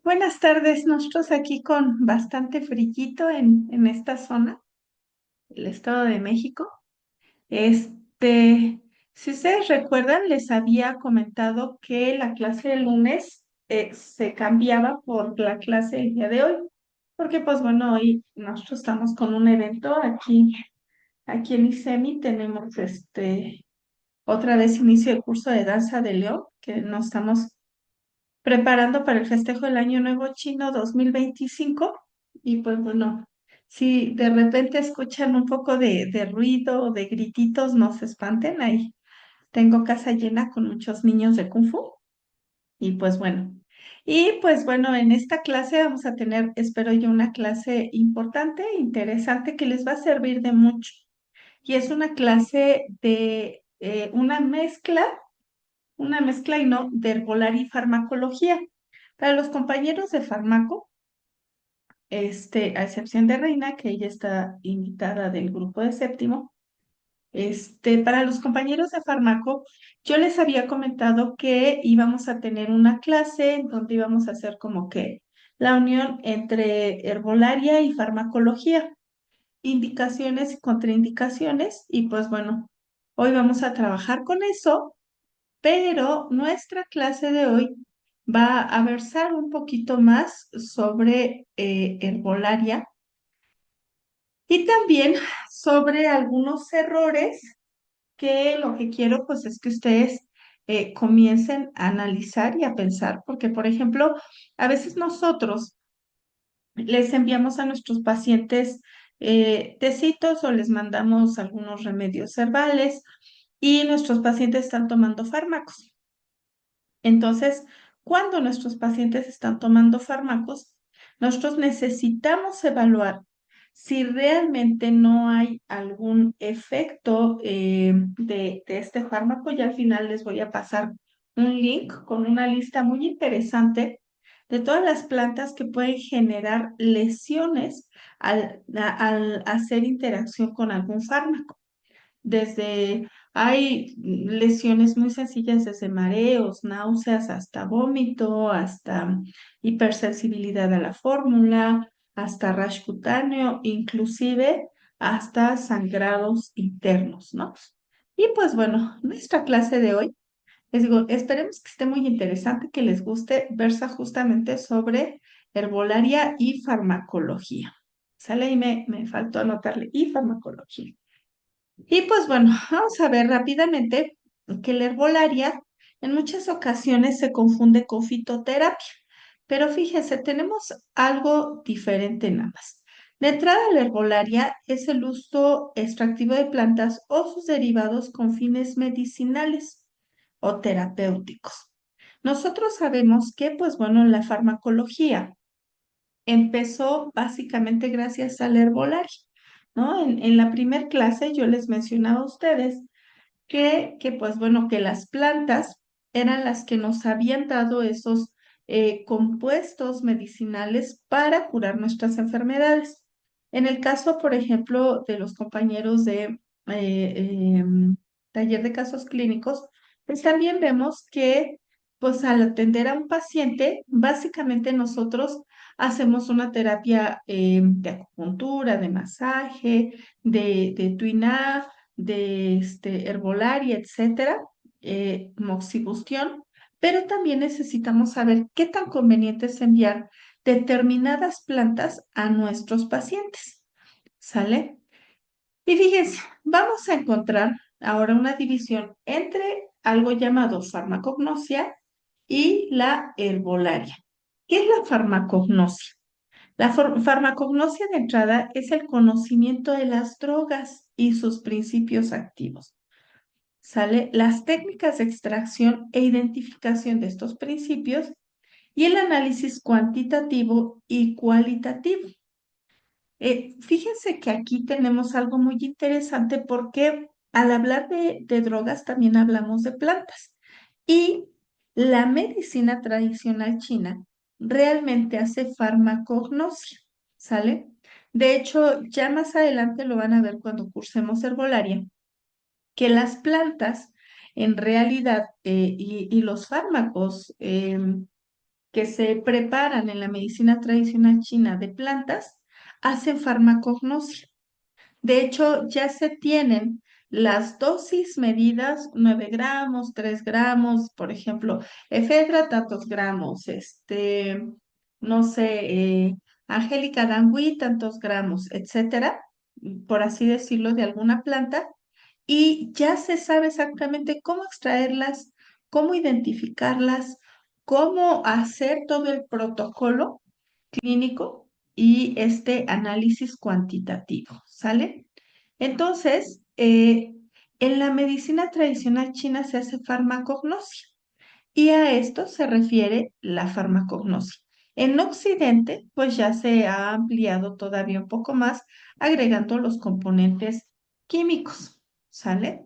Buenas tardes, nosotros aquí con bastante frillito en esta zona, el Estado de México. Este, si ustedes recuerdan, les había comentado que la clase del lunes se cambiaba por la clase del día de hoy, porque pues bueno, hoy nosotros estamos con un evento aquí en ISEMI, tenemos otra vez inicio del curso de danza de León, que nos estamos preparando para el festejo del Año Nuevo Chino 2025. Y pues bueno, si de repente escuchan un poco de ruido o de grititos, no se espanten. Ahí tengo casa llena con muchos niños de Kung Fu. Y pues bueno. Y pues bueno, en esta clase vamos a tener, espero yo, una clase importante, interesante, que les va a servir de mucho. Y es una clase de una mezcla y no de herbolaria y farmacología. Para los compañeros de farmaco, a excepción de Reina, que ella está invitada del grupo de séptimo, para los compañeros de farmaco, yo les había comentado que íbamos a tener una clase en donde íbamos a hacer como que la unión entre herbolaria y farmacología, indicaciones y contraindicaciones, y pues bueno, hoy vamos a trabajar con eso, pero nuestra clase de hoy va a versar un poquito más sobre herbolaria y también sobre algunos errores que lo que quiero pues es que ustedes comiencen a analizar y a pensar, porque por ejemplo, a veces nosotros les enviamos a nuestros pacientes tecitos o les mandamos algunos remedios herbales y nuestros pacientes están tomando fármacos. Entonces, cuando nuestros pacientes están tomando fármacos, nosotros necesitamos evaluar si realmente no hay algún efecto de este fármaco. Y al final les voy a pasar un link con una lista muy interesante de todas las plantas que pueden generar lesiones al hacer interacción con algún fármaco. Hay lesiones muy sencillas, desde mareos, náuseas, hasta vómito, hasta hipersensibilidad a la fórmula, hasta rash cutáneo, inclusive hasta sangrados internos, ¿no? Y pues bueno, nuestra clase de hoy, les digo, esperemos que esté muy interesante, que les guste, versa justamente sobre herbolaria y farmacología. Sale y me faltó anotarle, y farmacología. Y pues bueno, vamos a ver rápidamente que la herbolaria en muchas ocasiones se confunde con fitoterapia, pero fíjese, tenemos algo diferente nada más. De entrada, la herbolaria es el uso extractivo de plantas o sus derivados con fines medicinales o terapéuticos. Nosotros sabemos que, pues bueno, la farmacología empezó básicamente gracias a la herbolaria, ¿no? En la primer clase yo les mencionaba a ustedes que pues bueno, que las plantas eran las que nos habían dado esos compuestos medicinales para curar nuestras enfermedades. En el caso, por ejemplo, de los compañeros de taller de casos clínicos, pues también vemos que pues al atender a un paciente, básicamente nosotros hacemos una terapia de acupuntura, de masaje, de tuina, de herbolaria, etcétera, moxibustión, pero también necesitamos saber qué tan conveniente es enviar determinadas plantas a nuestros pacientes. ¿Sale? Y fíjense, vamos a encontrar ahora una división entre algo llamado farmacognosia y la herbolaria. ¿Qué es la farmacognosia? La farmacognosia de entrada es el conocimiento de las drogas y sus principios activos. ¿Sale? Las técnicas de extracción e identificación de estos principios y el análisis cuantitativo y cualitativo. Fíjense que aquí tenemos algo muy interesante porque al hablar de drogas también hablamos de plantas. Y la medicina tradicional china realmente hace farmacognosia, ¿sale? De hecho, ya más adelante lo van a ver cuando cursemos herbolaria, que las plantas en realidad y los fármacos que se preparan en la medicina tradicional china de plantas hacen farmacognosia. De hecho, ya se tienen las dosis medidas, 9 gramos, 3 gramos, por ejemplo, efedra tantos gramos, no sé, Angélica Dangui tantos gramos, etcétera, por así decirlo, de alguna planta, y ya se sabe exactamente cómo extraerlas, cómo identificarlas, cómo hacer todo el protocolo clínico y este análisis cuantitativo, ¿sale? Entonces, en la medicina tradicional china se hace farmacognosia y a esto se refiere la farmacognosia. En Occidente, pues ya se ha ampliado todavía un poco más, agregando los componentes químicos, ¿sale?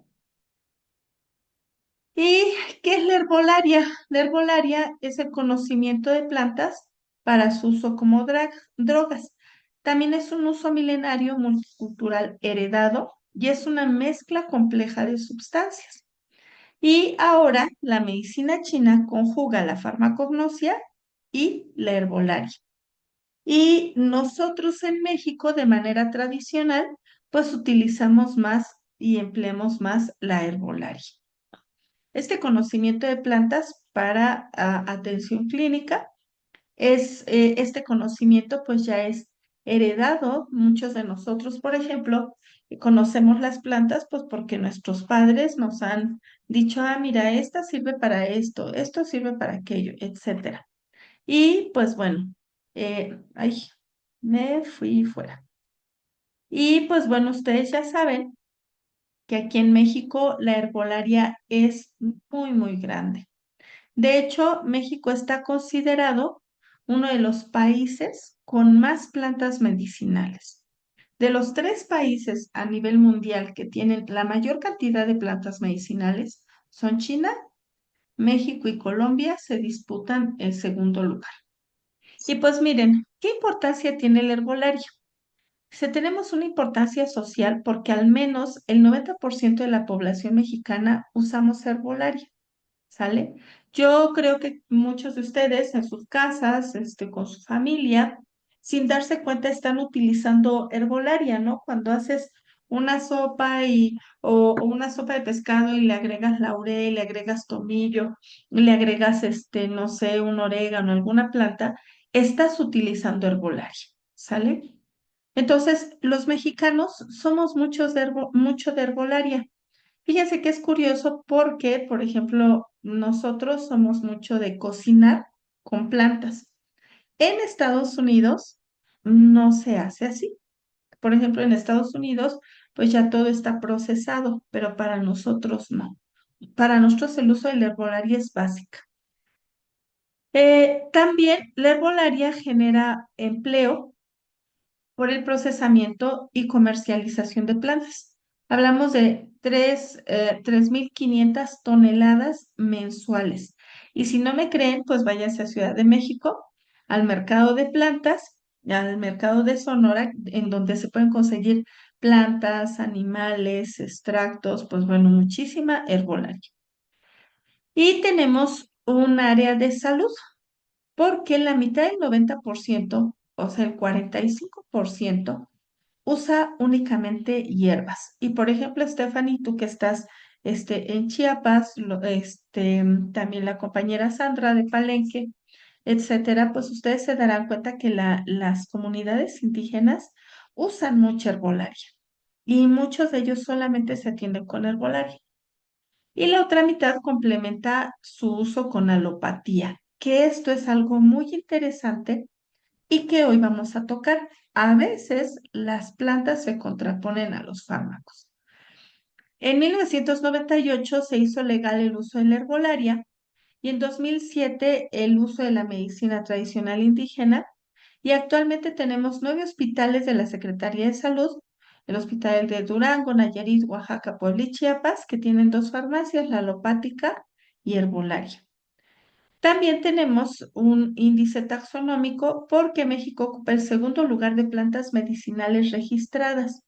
¿Y qué es la herbolaria? La herbolaria es el conocimiento de plantas para su uso como drogas. También es un uso milenario multicultural heredado y es una mezcla compleja de sustancias. Y ahora la medicina china conjuga la farmacognosia y la herbolaria. Y nosotros en México, de manera tradicional, pues utilizamos más y empleamos más la herbolaria. Este conocimiento de plantas para atención clínica este conocimiento pues ya es heredado. Muchos de nosotros, por ejemplo, conocemos las plantas pues porque nuestros padres nos han dicho, ah, mira, esta sirve para esto sirve para aquello, etcétera. Y pues bueno, ay, me fui fuera. Y pues bueno, ustedes ya saben que aquí en México la herbolaria es muy, muy grande. De hecho, México está considerado uno de los países con más plantas medicinales. De los 3 países a nivel mundial que tienen la mayor cantidad de plantas medicinales, son China, México y Colombia se disputan el segundo lugar. Y pues miren, ¿qué importancia tiene el herbolario? Si tenemos una importancia social porque al menos el 90% de la población mexicana usamos herbolario. ¿Sale? Yo creo que muchos de ustedes en sus casas, con su familia, sin darse cuenta, están utilizando herbolaria, ¿no? Cuando haces una sopa o una sopa de pescado y le agregas laurel, le agregas tomillo, le agregas, no sé, un orégano, alguna planta, estás utilizando herbolaria, ¿sale? Entonces, los mexicanos somos mucho de herbolaria. Fíjense que es curioso porque, por ejemplo, nosotros somos mucho de cocinar con plantas. En Estados Unidos no se hace así. Por ejemplo, en Estados Unidos, pues ya todo está procesado, pero para nosotros no. Para nosotros el uso de la herbolaria es básica. También la herbolaria genera empleo por el procesamiento y comercialización de plantas. Hablamos de 3.500 toneladas mensuales. Y si no me creen, pues váyanse a Ciudad de México, al mercado de plantas, al mercado de Sonora, en donde se pueden conseguir plantas, animales, extractos, pues bueno, muchísima herbolaria. Y tenemos un área de salud, porque la mitad del 90%, o sea, el 45%, usa únicamente hierbas. Y por ejemplo, Stephanie, tú que estás en Chiapas, también la compañera Sandra de Palenque, etcétera, pues ustedes se darán cuenta que las comunidades indígenas usan mucha herbolaria y muchos de ellos solamente se atienden con herbolaria. Y la otra mitad complementa su uso con alopatía, que esto es algo muy interesante y que hoy vamos a tocar. A veces las plantas se contraponen a los fármacos. En 1998 se hizo legal el uso de la herbolaria y en 2007 el uso de la medicina tradicional indígena y actualmente tenemos 9 hospitales de la Secretaría de Salud, el Hospital de Durango, Nayarit, Oaxaca, Puebla y Chiapas, que tienen 2 farmacias, la alopática y herbolaria. También tenemos un índice taxonómico porque México ocupa el segundo lugar de plantas medicinales registradas,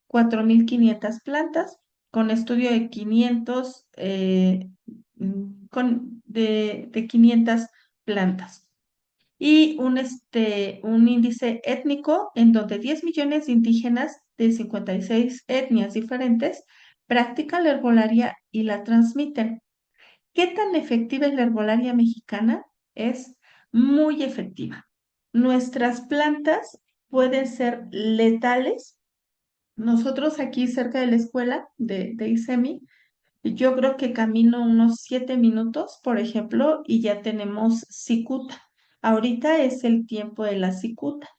4.500 plantas, con estudio de 500, de 500 plantas. y un índice étnico en donde 10 millones de indígenas de 56 etnias diferentes practican la herbolaria y la transmiten. ¿Qué tan efectiva es la herbolaria mexicana? Es muy efectiva. Nuestras plantas pueden ser letales. Nosotros aquí cerca de la escuela de ISEMI, yo creo que camino unos 7 minutos, por ejemplo, y ya tenemos cicuta. Ahorita es el tiempo de la cicuta.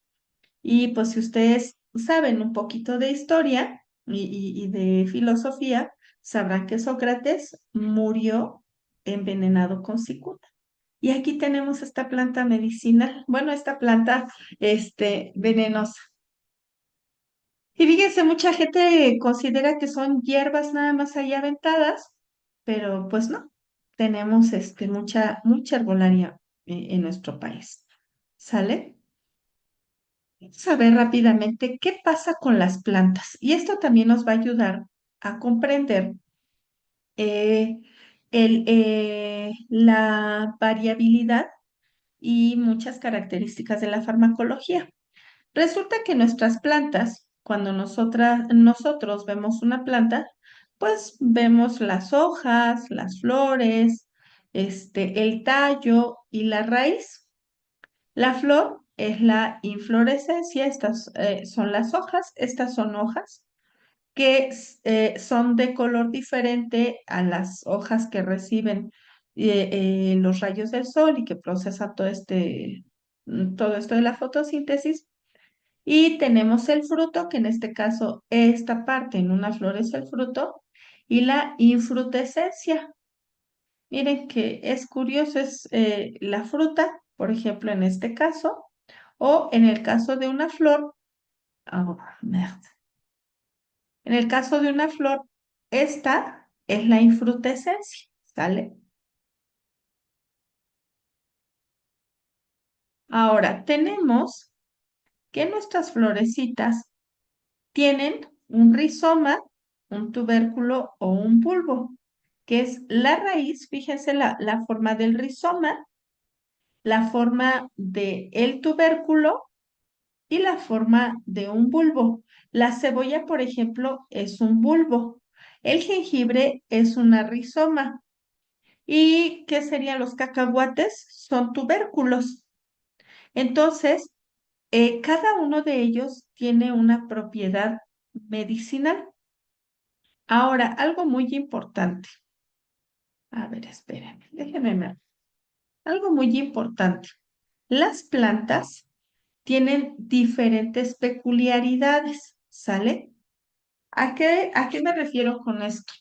Y pues si ustedes saben un poquito de historia y de filosofía, sabrán que Sócrates murió envenenado con cicuta. Y aquí tenemos esta planta medicinal, bueno, esta planta, venenosa. Y fíjense, mucha gente considera que son hierbas nada más ahí aventadas, pero pues no, tenemos mucha herbolaria en nuestro país. ¿Sale? Vamos a ver rápidamente qué pasa con las plantas. Y esto también nos va a ayudar a comprender eh, la variabilidad y muchas características de la farmacología. Resulta que nuestras plantas, cuando nosotros vemos una planta, pues vemos las hojas, las flores, el tallo y la raíz. La flor es la inflorescencia, estas son las hojas, estas son hojas que son de color diferente a las hojas que reciben los rayos del sol y que procesa todo esto de la fotosíntesis. Y tenemos el fruto, que en este caso esta parte en una flor es el fruto, y la infrutescencia. Miren que es curioso, es la fruta, por ejemplo, en este caso, o en el caso de una flor, oh, merde. En el caso de una flor, esta es la infrutescencia, ¿sale? Ahora, tenemos que nuestras florecitas tienen un rizoma, un tubérculo o un bulbo, que es la raíz, fíjense la forma del rizoma, la forma del tubérculo y la forma de un bulbo. La cebolla, por ejemplo, es un bulbo. El jengibre es una rizoma. ¿Y qué serían los cacahuates? Son tubérculos. Entonces, cada uno de ellos tiene una propiedad medicinal. Ahora, algo muy importante. A ver, espérenme, déjenme ver. Algo muy importante. Las plantas tienen diferentes peculiaridades, ¿sale? ¿A qué me refiero con esto?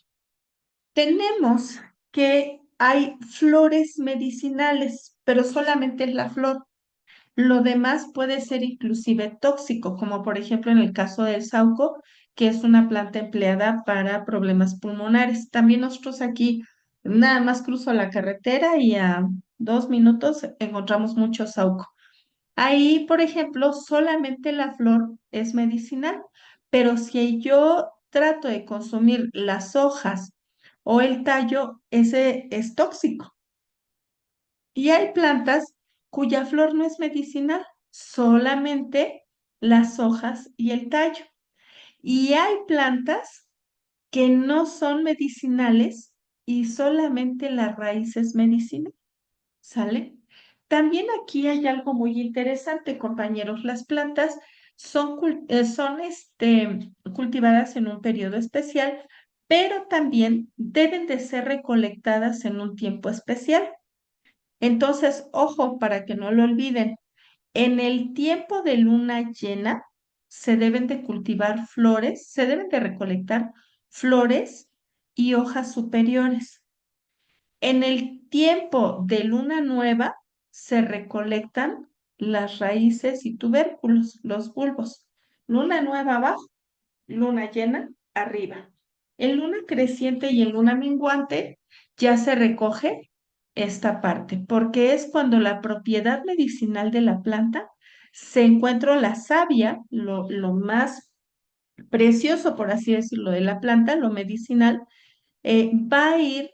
Tenemos que hay flores medicinales, pero solamente es la flor. Lo demás puede ser inclusive tóxico, como por ejemplo en el caso del sauco, que es una planta empleada para problemas pulmonares. También nosotros aquí nada más cruzo la carretera y a 2 minutos encontramos mucho sauco. Ahí, por ejemplo, solamente la flor es medicinal, pero si yo trato de consumir las hojas o el tallo, ese es tóxico. Y hay plantas cuya flor no es medicinal, solamente las hojas y el tallo. Y hay plantas que no son medicinales y solamente la raíz es medicinal. ¿Sale? También aquí hay algo muy interesante, compañeros. Las plantas son cultivadas en un periodo especial, pero también deben de ser recolectadas en un tiempo especial. Entonces, ojo, para que no lo olviden, en el tiempo de luna llena se deben de cultivar flores, se deben de recolectar flores y hojas superiores. En el tiempo de luna nueva se recolectan las raíces y tubérculos, los bulbos. Luna nueva abajo, luna llena arriba. En luna creciente y en luna menguante ya se recoge esta parte, porque es cuando la propiedad medicinal de la planta se encuentra la savia, lo más precioso, por así decirlo, de la planta, lo medicinal, va a ir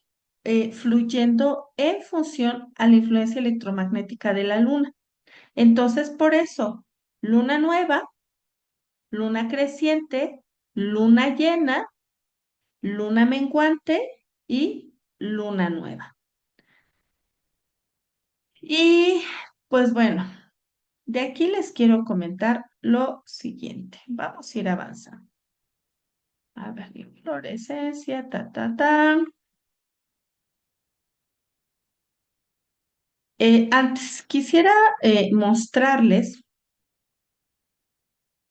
fluyendo en función a la influencia electromagnética de la luna. Entonces, por eso, luna nueva, luna creciente, luna llena, luna menguante y luna nueva. Y pues bueno, de aquí les quiero comentar lo siguiente. Vamos a ir avanzando. A ver, inflorescencia, ta. Antes quisiera mostrarles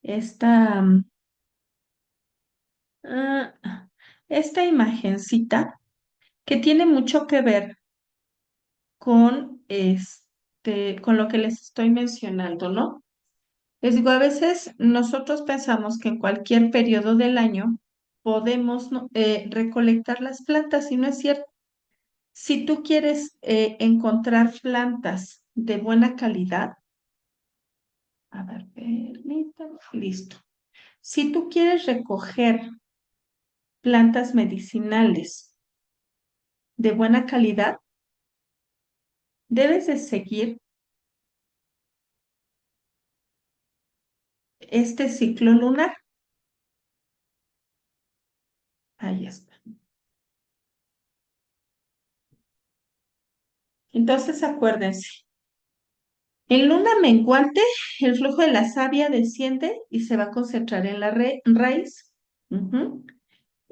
esta, ah, esta imagencita que tiene mucho que ver con con lo que les estoy mencionando, ¿no? Les digo, a veces nosotros pensamos que en cualquier periodo del año podemos ¿no? recolectar las plantas y no es cierto. Si tú quieres encontrar plantas de buena calidad, a ver, permítame, listo. Si tú quieres recoger plantas medicinales de buena calidad, debes de seguir este ciclo lunar. Ahí está. Entonces, acuérdense, en luna menguante, el flujo de la savia desciende y se va a concentrar en la raíz. Ujú.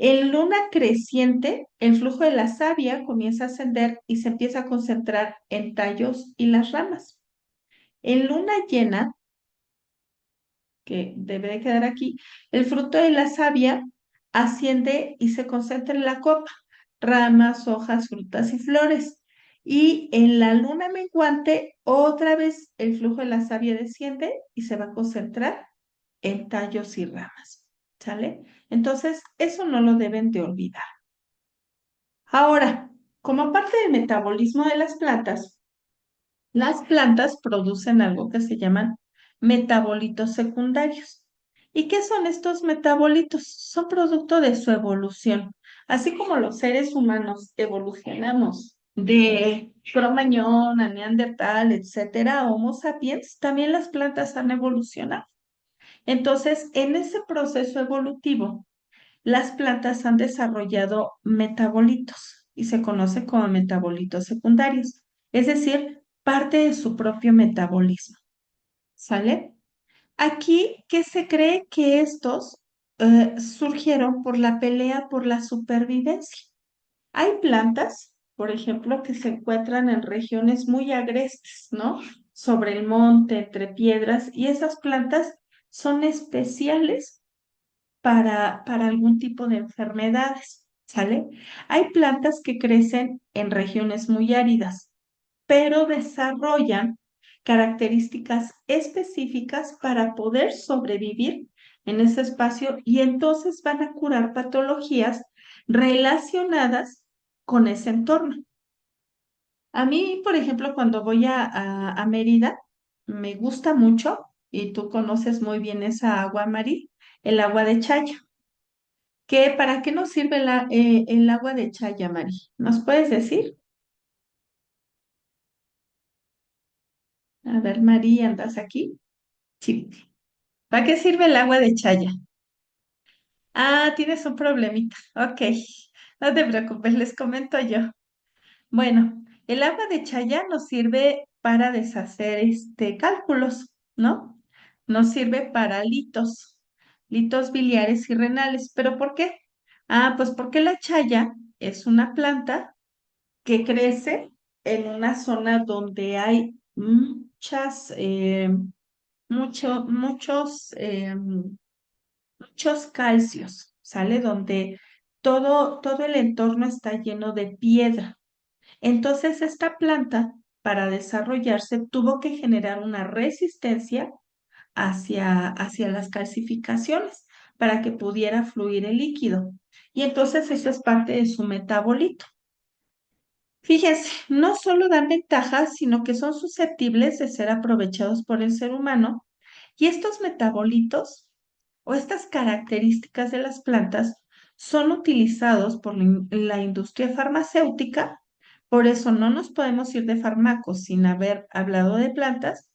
En luna creciente, el flujo de la savia comienza a ascender y se empieza a concentrar en tallos y las ramas. En luna llena, que debe de quedar aquí, el fruto de la savia asciende y se concentra en la copa, ramas, hojas, frutas y flores. Y en la luna menguante, otra vez el flujo de la savia desciende y se va a concentrar en tallos y ramas. ¿Sale? Entonces, eso no lo deben de olvidar. Ahora, como parte del metabolismo de las plantas producen algo que se llaman metabolitos secundarios. ¿Y qué son estos metabolitos? Son producto de su evolución. Así como los seres humanos evolucionamos de Cromañón a Neandertal, etcétera, a Homo sapiens, también las plantas han evolucionado. Entonces, en ese proceso evolutivo, las plantas han desarrollado metabolitos y se conoce como metabolitos secundarios, es decir, parte de su propio metabolismo. ¿Sale? Aquí que se cree que estos surgieron por la pelea por la supervivencia. Hay plantas, por ejemplo, que se encuentran en regiones muy agrestes, ¿no? Sobre el monte, entre piedras, y esas plantas son especiales para algún tipo de enfermedades, ¿sale? Hay plantas que crecen en regiones muy áridas, pero desarrollan características específicas para poder sobrevivir en ese espacio y entonces van a curar patologías relacionadas con ese entorno. A mí, por ejemplo, cuando voy a Mérida, me gusta mucho, y tú conoces muy bien esa agua, Mari, el agua de Chaya. ¿Para qué nos sirve el agua de Chaya, Mari? ¿Nos puedes decir? A ver, Mari, ¿andas aquí? Sí. ¿Para qué sirve el agua de Chaya? Ah, tienes un problemita. Ok, no te preocupes, les comento yo. Bueno, el agua de Chaya nos sirve para deshacer cálculos, ¿no? Nos sirve para litos biliares y renales. ¿Pero por qué? Ah, pues porque la chaya es una planta que crece en una zona donde hay muchos, muchos calcios, ¿sale? Donde todo el entorno está lleno de piedra. Entonces, esta planta, para desarrollarse, tuvo que generar una resistencia hacia las calcificaciones para que pudiera fluir el líquido. Y entonces eso es parte de su metabolito. Fíjense, no solo dan ventajas, sino que son susceptibles de ser aprovechados por el ser humano. Y estos metabolitos o estas características de las plantas son utilizados por la industria farmacéutica. Por eso no nos podemos ir de fármacos sin haber hablado de plantas,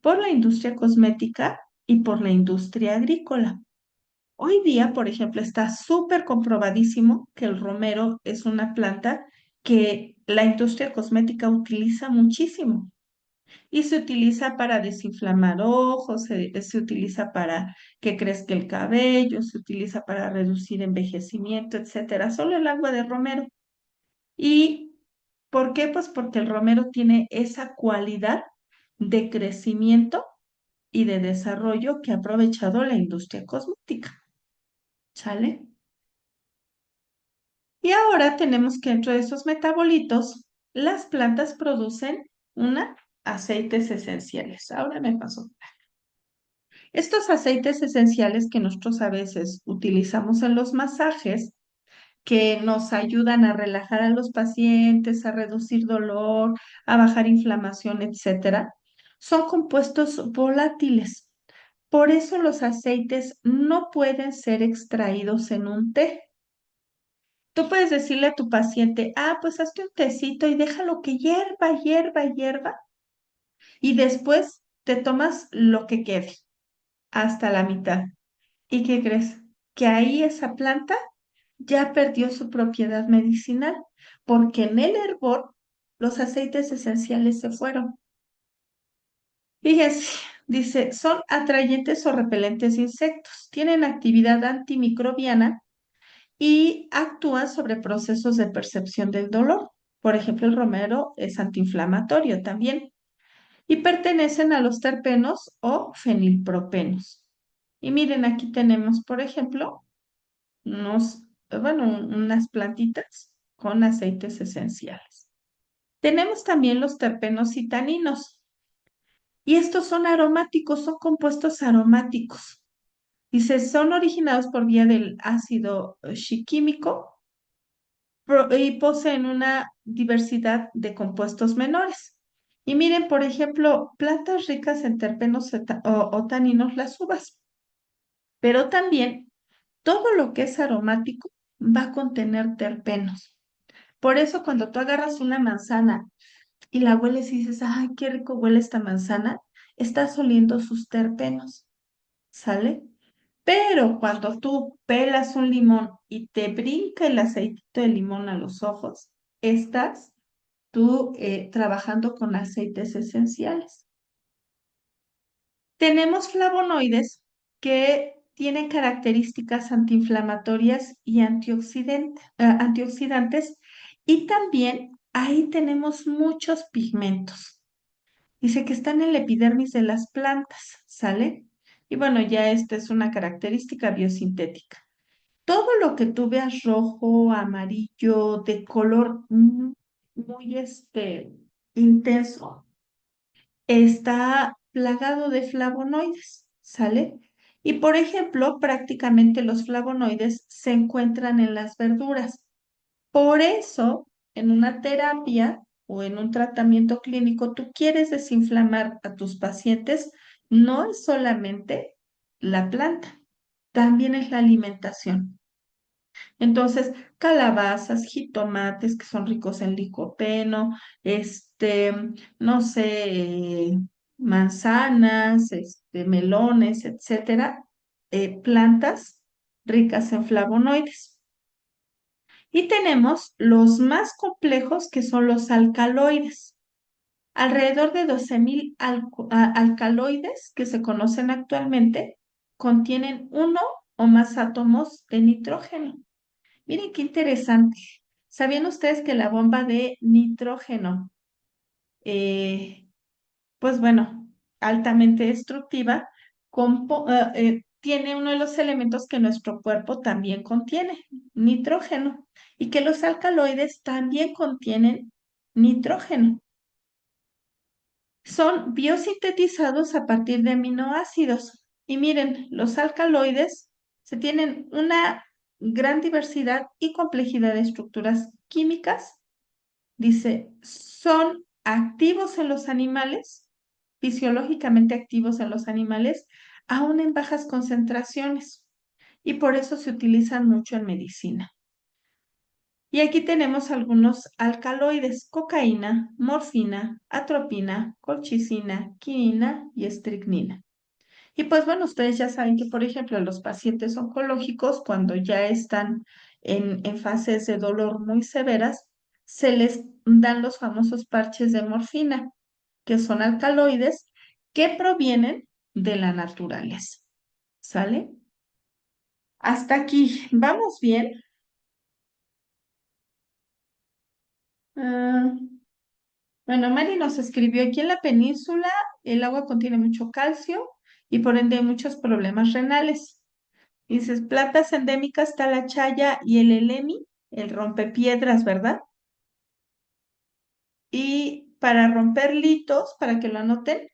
por la industria cosmética y por la industria agrícola. Hoy día, por ejemplo, está súper comprobadísimo que el romero es una planta que la industria cosmética utiliza muchísimo y se utiliza para desinflamar ojos, se utiliza para que crezca el cabello, se utiliza para reducir envejecimiento, etcétera. Solo el agua de romero. ¿Y por qué? Pues porque el romero tiene esa cualidad de crecimiento y de desarrollo que ha aprovechado la industria cosmética. ¿Sale? Y ahora tenemos que dentro de esos metabolitos, las plantas producen aceites esenciales. Ahora me pasó. Estos aceites esenciales que nosotros a veces utilizamos en los masajes, que nos ayudan a relajar a los pacientes, a reducir dolor, a bajar inflamación, etcétera, son compuestos volátiles. Por eso los aceites no pueden ser extraídos en un té. Tú puedes decirle a tu paciente, pues hazte un tecito y déjalo que hierva, hierva, hierva, y después te tomas lo que quede hasta la mitad. ¿Y qué crees? Que ahí esa planta ya perdió su propiedad medicinal, porque en el hervor los aceites esenciales se fueron. Fíjense, dice, son atrayentes o repelentes de insectos, tienen actividad antimicrobiana y actúan sobre procesos de percepción del dolor. Por ejemplo, el romero es antiinflamatorio también y pertenecen a los terpenos o fenilpropenos. Y miren, aquí tenemos, por ejemplo, unas plantitas con aceites esenciales. Tenemos también los terpenos y taninos. Y estos son aromáticos, son compuestos aromáticos. Dice, son originados por vía del ácido shiquímico y poseen una diversidad de compuestos menores. Y miren, por ejemplo, plantas ricas en terpenos o taninos, las uvas, pero también todo lo que es aromático va a contener terpenos. Por eso cuando tú agarras una manzana y la hueles y dices, ay, qué rico huele esta manzana, estás oliendo sus terpenos, ¿sale? Pero cuando tú pelas un limón y te brinca el aceitito de limón a los ojos, estás tú trabajando con aceites esenciales. Tenemos flavonoides que tienen características antiinflamatorias y antioxidantes, y también ahí tenemos muchos pigmentos. Dice que están en la epidermis de las plantas, ¿sale? Y bueno, ya esta es una característica biosintética. Todo lo que tú veas rojo, amarillo, de color muy intenso, está plagado de flavonoides, ¿sale? Y por ejemplo, prácticamente los flavonoides se encuentran en las verduras. Por eso, en una terapia o en un tratamiento clínico, tú quieres desinflamar a tus pacientes, no es solamente la planta, también es la alimentación. Entonces, calabazas, jitomates que son ricos en licopeno, no sé, manzanas, melones, etcétera, plantas ricas en flavonoides. Y tenemos los más complejos que son los alcaloides. Alrededor de 12,000 alcaloides que se conocen actualmente contienen uno o más átomos de nitrógeno. Miren qué interesante. ¿Sabían ustedes que la bomba de nitrógeno, eh, pues bueno, altamente destructiva, tiene uno de los elementos que nuestro cuerpo también contiene, nitrógeno, y que los alcaloides también contienen nitrógeno? Son biosintetizados a partir de aminoácidos. Y miren, los alcaloides se tienen una gran diversidad y complejidad de estructuras químicas. Dice, son activos en los animales, fisiológicamente activos en los animales, aún en bajas concentraciones. Y por eso se utilizan mucho en medicina. Y aquí tenemos algunos alcaloides: cocaína, morfina, atropina, colchicina, quinina y estricnina. Y pues bueno, ustedes ya saben que, por ejemplo, los pacientes oncológicos, cuando ya están en fases de dolor muy severas, se les dan los famosos parches de morfina, que son alcaloides que provienen de la naturaleza. ¿Sale? Hasta aquí, ¿vamos bien? Ah, bueno, Mari nos escribió: aquí en la península el agua contiene mucho calcio y por ende hay muchos problemas renales. Dices, plantas endémicas está la chaya y el elemi, el rompepiedras, ¿verdad? Y para romper litos, para que lo anoten,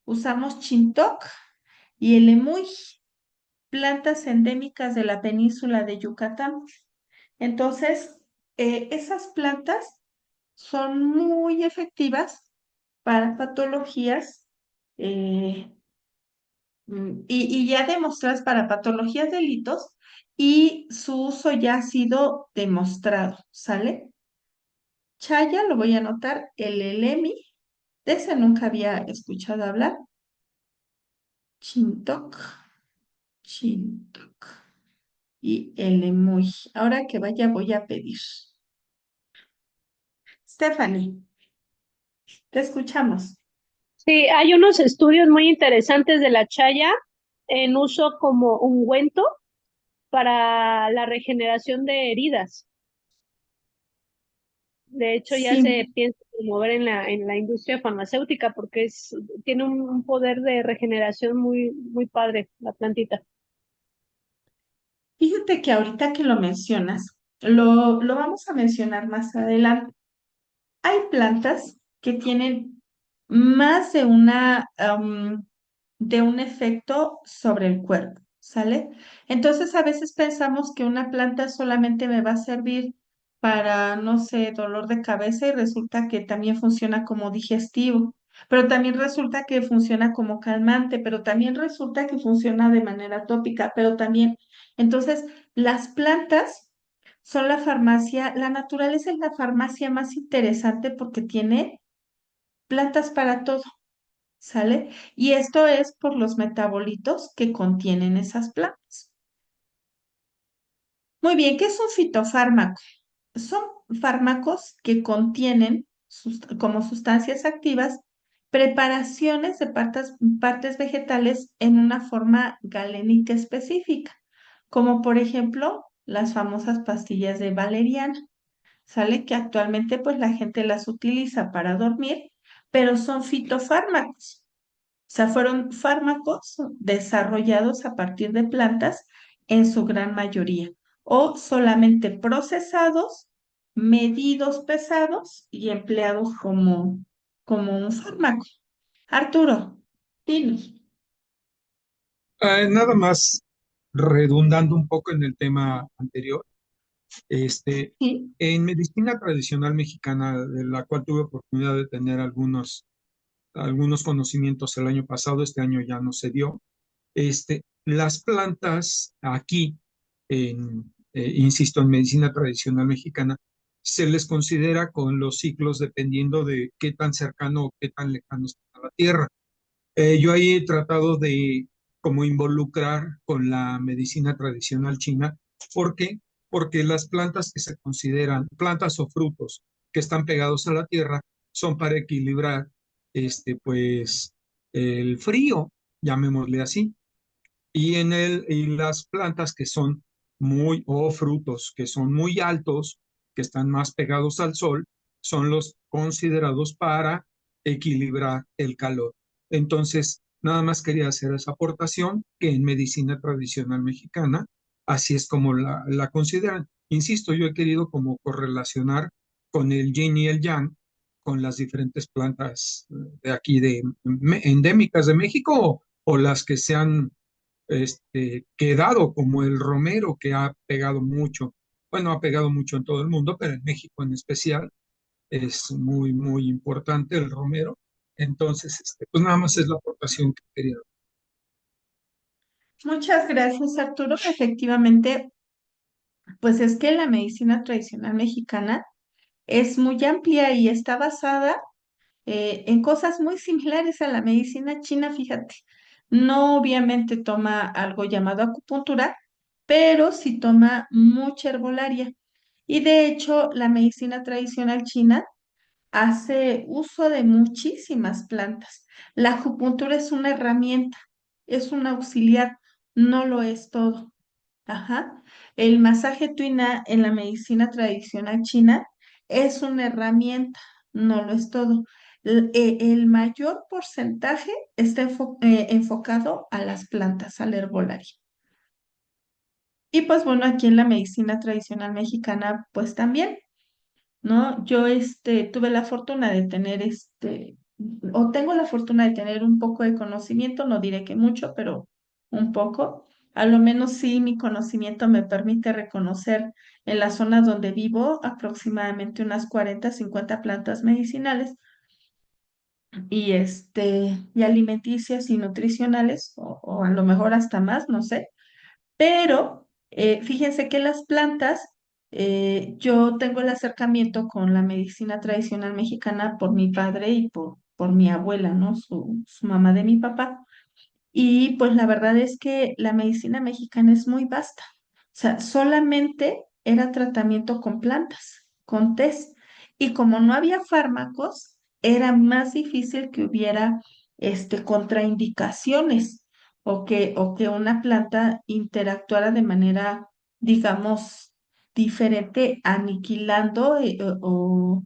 usamos chintoc y el emuy, plantas endémicas de la península de Yucatán. Entonces, esas plantas son muy efectivas para patologías, eh, y ya demostradas para patologías de litos, y su uso ya ha sido demostrado, ¿sale? Chaya, lo voy a anotar, el elemi, de ese nunca había escuchado hablar. Chintoc, chintoc y el emuy. Ahora que vaya voy a pedir. Stephanie, te escuchamos. Sí, hay unos estudios muy interesantes de la chaya en uso como ungüento para la regeneración de heridas. De hecho, ya se Sí, piensa mover en la industria farmacéutica porque tiene un poder de regeneración muy padre la plantita. fíjate que ahorita que lo mencionas, lo vamos a mencionar más adelante. Hay plantas que tienen más de un efecto sobre el cuerpo, ¿sale? Entonces a veces pensamos que una planta solamente me va a servir para, no sé, dolor de cabeza, y resulta que también funciona como digestivo, pero también resulta que funciona como calmante, pero también resulta que funciona de manera tópica, pero también. Entonces, las plantas son la naturaleza es la farmacia más interesante porque tiene plantas para todo, ¿sale? Y esto es por los metabolitos que contienen esas plantas. Muy bien, ¿qué es un fitofármaco? Son fármacos que contienen como sustancias activas preparaciones de partes vegetales en una forma galénica específica, como por ejemplo las famosas pastillas de valeriana. ¿Sale? Que actualmente pues la gente las utiliza para dormir, pero son fitofármacos. O sea, fueron fármacos desarrollados a partir de plantas en su gran mayoría, o solamente procesados, medidos, pesados y empleados como un fármaco. Arturo, dinos. Nada más redundando un poco en el tema anterior, este, Sí. en medicina tradicional mexicana, de la cual tuve oportunidad de tener algunos conocimientos el año pasado, este año ya no se dio, las plantas aquí, insisto, en medicina tradicional mexicana, se les considera con los ciclos dependiendo de qué tan cercano o qué tan lejano están a la Tierra. Yo ahí he tratado de como involucrar con la medicina tradicional china. ¿Por qué? Porque las plantas que se consideran plantas o frutos que están pegados a la tierra son para equilibrar pues el frío, llamémosle así. Y las plantas que son o frutos que son muy altos, que están más pegados al sol, son los considerados para equilibrar el calor. Entonces, nada más quería hacer esa aportación que en medicina tradicional mexicana, así es como la consideran. Insisto, yo he querido como correlacionar con el yin y el yang, con las diferentes plantas de aquí endémicas de México o las que se han quedado, como el romero, que ha pegado mucho, bueno, ha pegado mucho en todo el mundo, pero en México en especial es muy importante el romero. Entonces, pues nada más es la aportación que quería. Muchas gracias, Arturo. Efectivamente, Pues es que la medicina tradicional mexicana es muy amplia y está basada en cosas muy similares a la medicina china, fíjate. No obviamente toma algo llamado acupuntura, pero sí toma mucha herbolaria. Y de hecho, la medicina tradicional china hace uso de muchísimas plantas. La acupuntura es una herramienta, es un auxiliar, no lo es todo. Ajá. El masaje tuina en la medicina tradicional china es una herramienta, no lo es todo. El mayor porcentaje está enfocado a las plantas, al herbolario. Y pues bueno, aquí en la medicina tradicional mexicana, pues también. ¿No? Yo tuve la fortuna de tener o tengo la fortuna de tener un poco de conocimiento, no diré que mucho, pero un poco. A lo menos sí mi conocimiento me permite reconocer en la zona donde vivo aproximadamente unas 40 50 plantas medicinales y alimenticias y nutricionales, o a lo mejor hasta más, no sé. Pero fíjense que las plantas, yo tengo el acercamiento con la medicina tradicional mexicana por mi padre y por mi abuela, ¿no? Su mamá de mi papá. Y pues la verdad es que la medicina mexicana es muy vasta. O sea, solamente era tratamiento con plantas, con tés. Y como no había fármacos, era más difícil que hubiera contraindicaciones o que una planta interactuara de manera, digamos, diferente, aniquilando o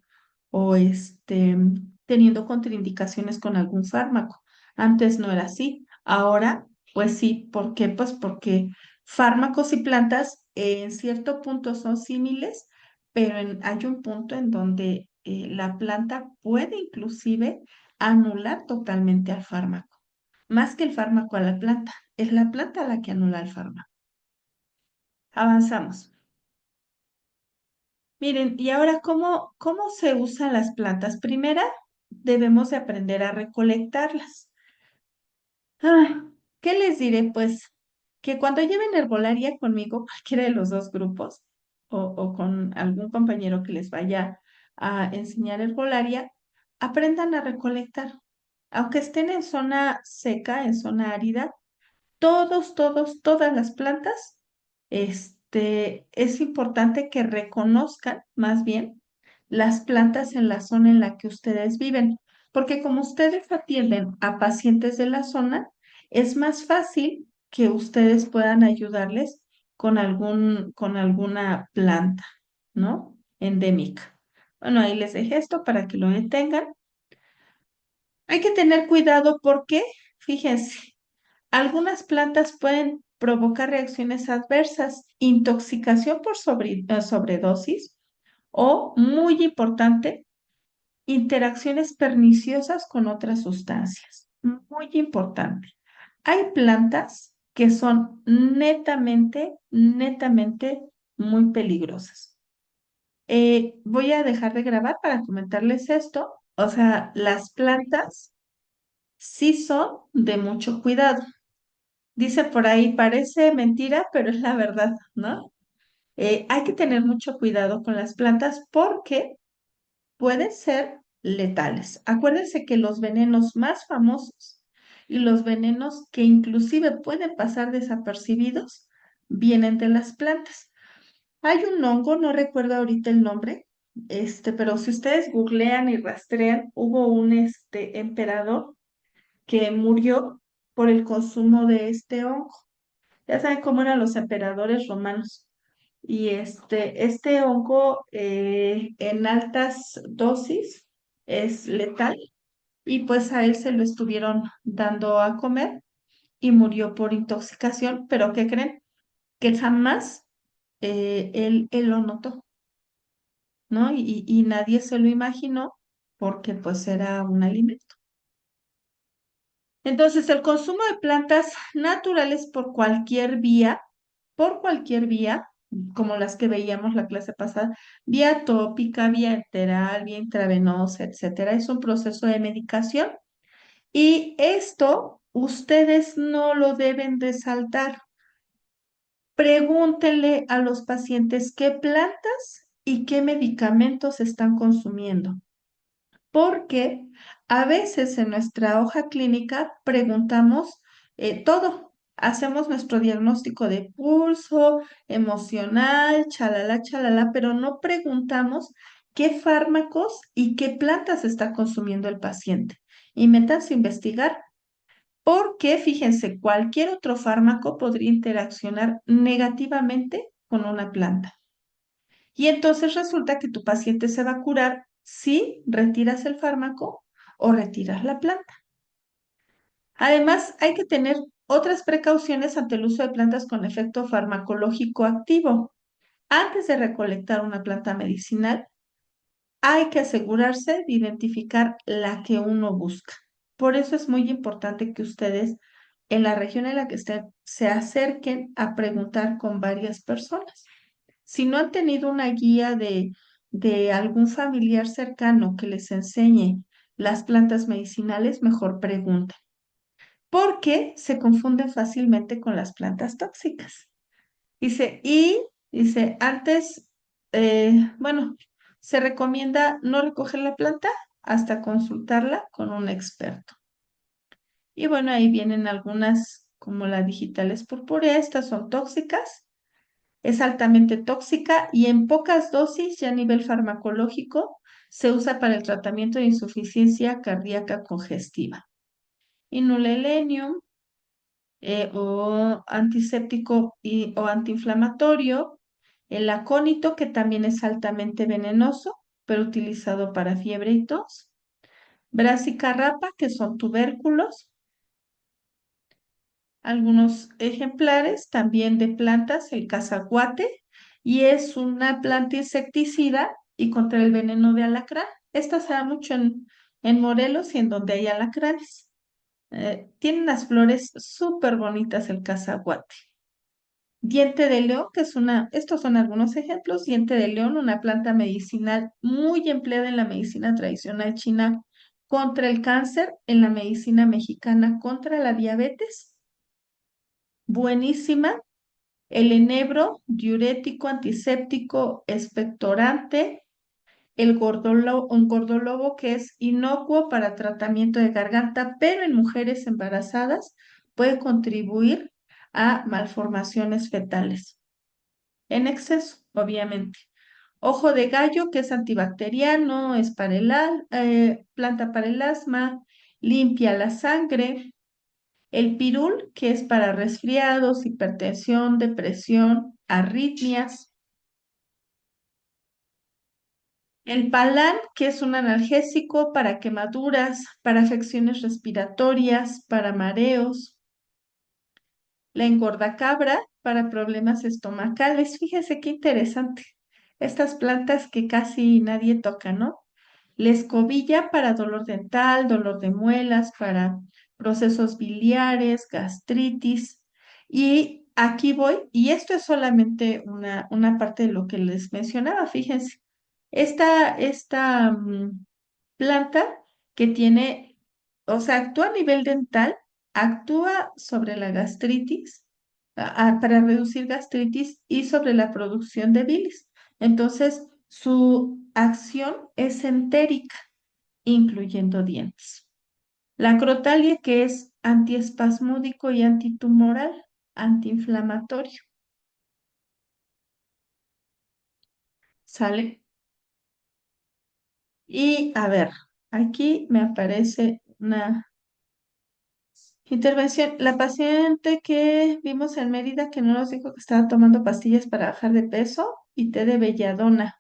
teniendo contraindicaciones con algún fármaco. Antes no era así. Ahora, pues sí, ¿por qué? Pues porque fármacos y plantas en cierto punto son símiles, pero hay un punto en donde la planta puede inclusive anular totalmente al fármaco. Más que el fármaco a la planta, es la planta la que anula el fármaco. Avanzamos. Miren, y ahora, ¿cómo se usan las plantas? Primera, debemos de aprender a recolectarlas. Ah, ¿qué les diré? Pues que cuando lleven herbolaria conmigo, cualquiera de los dos grupos, o con algún compañero que les vaya a enseñar herbolaria, aprendan a recolectar. Aunque estén en zona seca, en zona árida, todas las plantas, es importante que reconozcan más bien las plantas en la zona en la que ustedes viven, porque como ustedes atienden a pacientes de la zona, es más fácil que ustedes puedan ayudarles con alguna planta, ¿no? Endémica. Bueno, ahí les dejé esto para que lo detengan. Hay que tener cuidado porque, fíjense, algunas plantas pueden provocar reacciones adversas, intoxicación por sobredosis o, muy importante, interacciones perniciosas con otras sustancias. Muy importante. Hay plantas que son netamente muy peligrosas. Voy a dejar de grabar para comentarles esto. O sea, las plantas sí son de mucho cuidado. Dice por ahí, parece mentira, pero es la verdad, ¿no? Hay que tener mucho cuidado con las plantas porque pueden ser letales. Acuérdense que los venenos más famosos y los venenos que inclusive pueden pasar desapercibidos vienen de las plantas. Hay un hongo, no recuerdo ahorita el nombre, pero si ustedes googlean y rastrean, hubo un emperador que murió por el consumo de este hongo. Ya saben cómo eran los emperadores romanos. Y este hongo en altas dosis es letal y pues a él se lo estuvieron dando a comer y murió por intoxicación, pero ¿qué creen? Que jamás él lo notó, ¿no? Y nadie se lo imaginó porque pues era un alimento. Entonces, el consumo de plantas naturales por cualquier vía, como las que veíamos la clase pasada, vía tópica, vía enteral, vía intravenosa, etcétera, es un proceso de medicación y esto ustedes no lo deben de saltar. pregúntenle a los pacientes qué plantas y qué medicamentos están consumiendo, porque a veces en nuestra hoja clínica preguntamos todo. Hacemos nuestro diagnóstico de pulso, emocional, chalala, chalala, pero no preguntamos qué fármacos y qué plantas está consumiendo el paciente. Y métanse a investigar, porque fíjense, cualquier otro fármaco podría interaccionar negativamente con una planta. Y entonces resulta que tu paciente se va a curar si retiras el fármaco o retiras la planta. Además, hay que tener otras precauciones ante el uso de plantas con efecto farmacológico activo. Antes de recolectar una planta medicinal, hay que asegurarse de identificar la que uno busca. Por eso es muy importante que ustedes, en la región en la que estén, se acerquen a preguntar con varias personas. Si no han tenido una guía de algún familiar cercano que les enseñe las plantas medicinales, mejor pregunten, porque se confunden fácilmente con las plantas tóxicas. Dice, antes, bueno, se recomienda no recoger la planta hasta consultarla con un experto. Y bueno, ahí vienen algunas, como la digitales purpúrea, estas son tóxicas. Es altamente tóxica y en pocas dosis, ya a nivel farmacológico, se usa para el tratamiento de insuficiencia cardíaca congestiva. Inulelenium, o antiséptico o antiinflamatorio, el acónito, que también es altamente venenoso, pero utilizado para fiebre y tos, Brassica que son tubérculos, algunos ejemplares también de plantas, el cazaguate, y es una planta insecticida y contra el veneno de alacrán. Esta se da mucho en Morelos y en donde hay alacranes. Tiene unas flores súper bonitas el cazaguate. Diente de león, que es estos son algunos ejemplos. Diente de león, una planta medicinal muy empleada en la medicina tradicional china contra el cáncer, en la medicina mexicana contra la diabetes. Buenísima. El enebro, diurético, antiséptico, expectorante. El un gordolobo, que es inocuo para tratamiento de garganta, pero en mujeres embarazadas puede contribuir a malformaciones fetales. En exceso, obviamente. Ojo de gallo, que es antibacteriano, es para planta para el asma, limpia la sangre. El pirul, que es para resfriados, hipertensión, depresión, arritmias. El palán, que es un analgésico para quemaduras, para afecciones respiratorias, para mareos. La engordacabra, para problemas estomacales. Fíjese qué interesante. Estas plantas que casi nadie toca, ¿no? La escobilla, para dolor dental, dolor de muelas, para procesos biliares, gastritis. Y aquí voy, y esto es solamente una parte de lo que les mencionaba, fíjense. Esta planta que tiene, o sea, actúa a nivel dental, actúa sobre la gastritis, para reducir gastritis y sobre la producción de bilis. Entonces, su acción es entérica, incluyendo dientes. La crotalia, que es antiespasmódico y antitumoral, antiinflamatorio. ¿Sale? Y a ver, aquí me aparece una intervención. La paciente que vimos en Mérida, que no nos dijo que estaba tomando pastillas para bajar de peso y té de belladona.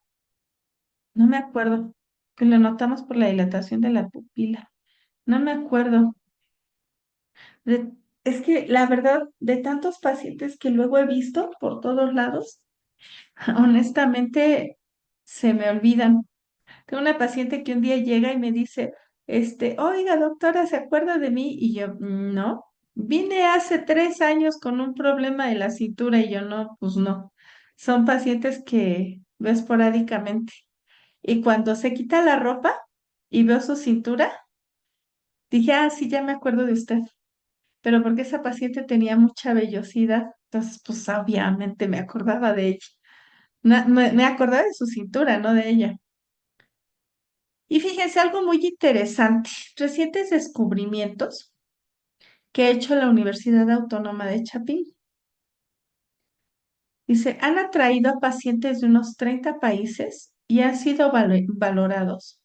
No me acuerdo, que lo notamos por la dilatación de la pupila. No me acuerdo. Es que la verdad, de tantos pacientes que luego he visto por todos lados, honestamente se me olvidan. Tengo una paciente que un día llega y me dice, oiga, doctora, ¿se acuerda de mí? Y yo, no. Vine hace 3 años con un problema de la cintura y yo, no, pues no. Son pacientes que veo esporádicamente. Y cuando se quita la ropa y veo su cintura, dije, sí, ya me acuerdo de usted. Pero porque esa paciente tenía mucha vellosidad. Entonces, pues obviamente me acordaba de ella. Me acordaba de su cintura, no de ella. Y fíjense, algo muy interesante, recientes descubrimientos que ha hecho la Universidad Autónoma de Chapín. Dice, han atraído a pacientes de unos 30 países y han sido valorados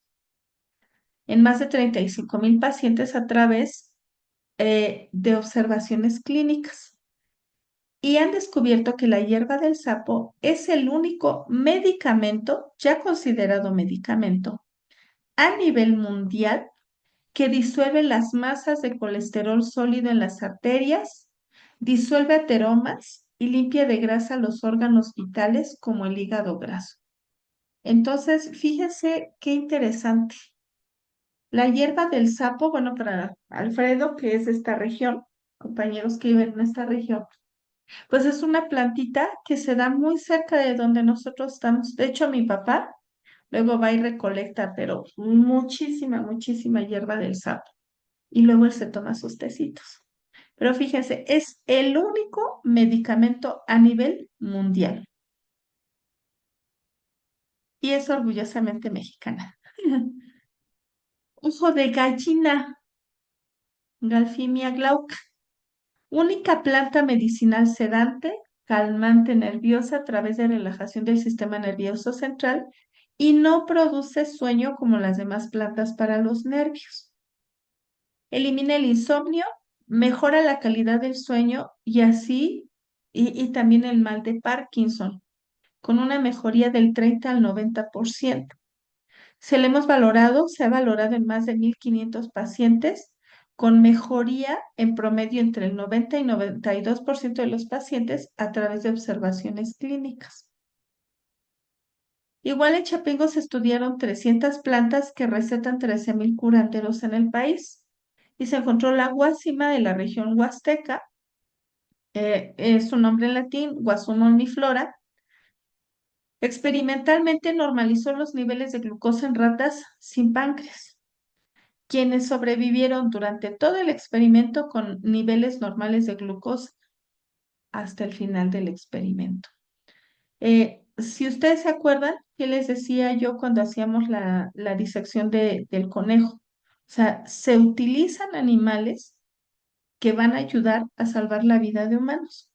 en más de 35,000 pacientes a través de observaciones clínicas. Y han descubierto que la hierba del sapo es el único medicamento, ya considerado medicamento, a nivel mundial que disuelve las masas de colesterol sólido en las arterias, disuelve ateromas y limpia de grasa los órganos vitales como el hígado graso. Entonces, fíjese qué interesante. La hierba del sapo, bueno, para Alfredo, que es de esta región, compañeros que viven en esta región, pues es una plantita que se da muy cerca de donde nosotros estamos. De hecho, mi papá luego va y recolecta, pero muchísima, muchísima hierba del sapo. Y luego él se toma sus tecitos. Pero fíjense, es el único medicamento a nivel mundial y es orgullosamente mexicana. Ojo de gallina, Galfimia glauca, única planta medicinal sedante, calmante nerviosa a través de relajación del sistema nervioso central y no produce sueño como las demás plantas para los nervios. Elimina el insomnio, mejora la calidad del sueño y así, y también el mal de Parkinson, con una mejoría del 30 al 90%. Se ha valorado en más de 1,500 pacientes, con mejoría en promedio entre el 90 y 92% de los pacientes a través de observaciones clínicas. Igual en Chapingo se estudiaron 300 plantas que recetan 13,000 curanderos en el país y se encontró la guásima de la región huasteca, es su nombre en latín, Guasuma omniflora. Experimentalmente normalizó los niveles de glucosa en ratas sin páncreas, quienes sobrevivieron durante todo el experimento con niveles normales de glucosa hasta el final del experimento. Si ustedes se acuerdan, ¿qué les decía yo cuando hacíamos la disección del conejo? O sea, se utilizan animales que van a ayudar a salvar la vida de humanos.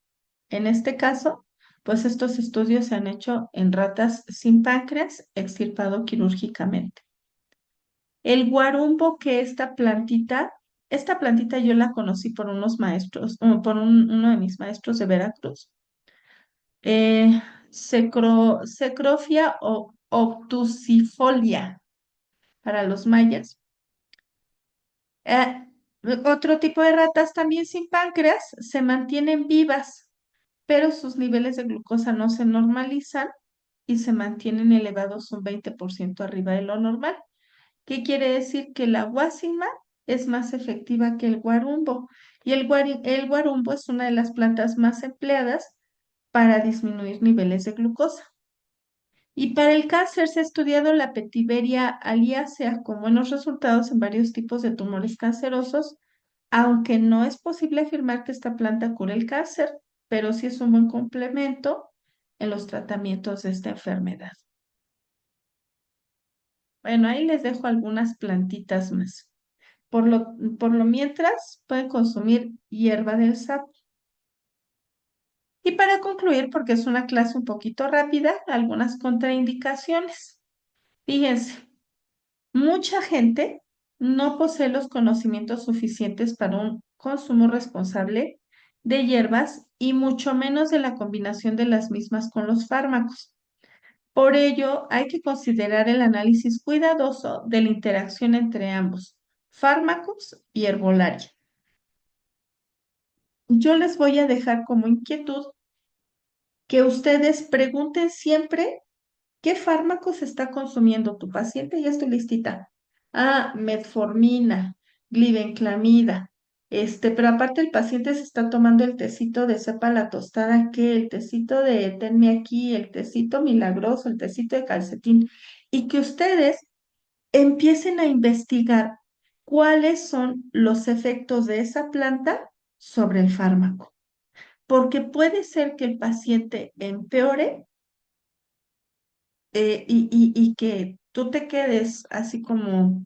En este caso, pues estos estudios se han hecho en ratas sin páncreas, extirpado quirúrgicamente. El guarumbo, que esta plantita yo la conocí por unos maestros, por uno de mis maestros de Veracruz. Cecrofia o obtusifolia para los mayas. Eh, Otro tipo de ratas también sin páncreas se mantienen vivas, pero sus niveles de glucosa no se normalizan y se mantienen elevados un 20% arriba de lo normal. ¿Qué quiere decir? Que la guasima es más efectiva que el guarumbo y el guarumbo es una de las plantas más empleadas para disminuir niveles de glucosa. Y para el cáncer se ha estudiado la Petiveria aliacea con buenos resultados en varios tipos de tumores cancerosos, aunque no es posible afirmar que esta planta cure el cáncer, pero sí es un buen complemento en los tratamientos de esta enfermedad. Bueno, ahí les dejo algunas plantitas más. Por lo mientras, pueden consumir hierba del sapo. Y para concluir, porque es una clase un poquito rápida, algunas contraindicaciones. Fíjense, mucha gente no posee los conocimientos suficientes para un consumo responsable de hierbas y mucho menos de la combinación de las mismas con los fármacos. Por ello, hay que considerar el análisis cuidadoso de la interacción entre ambos, fármacos y herbolaria. Yo les voy a dejar como inquietud que ustedes pregunten siempre qué fármacos está consumiendo tu paciente. Ya estoy listita. Metformina, glibenclamida. Pero aparte el paciente se está tomando el tecito de cepa la tostada, que el tecito de tenme aquí, el tecito milagroso, el tecito de calcetín, y que ustedes empiecen a investigar cuáles son los efectos de esa planta sobre el fármaco. porque puede ser que el paciente empeore y que tú te quedes así como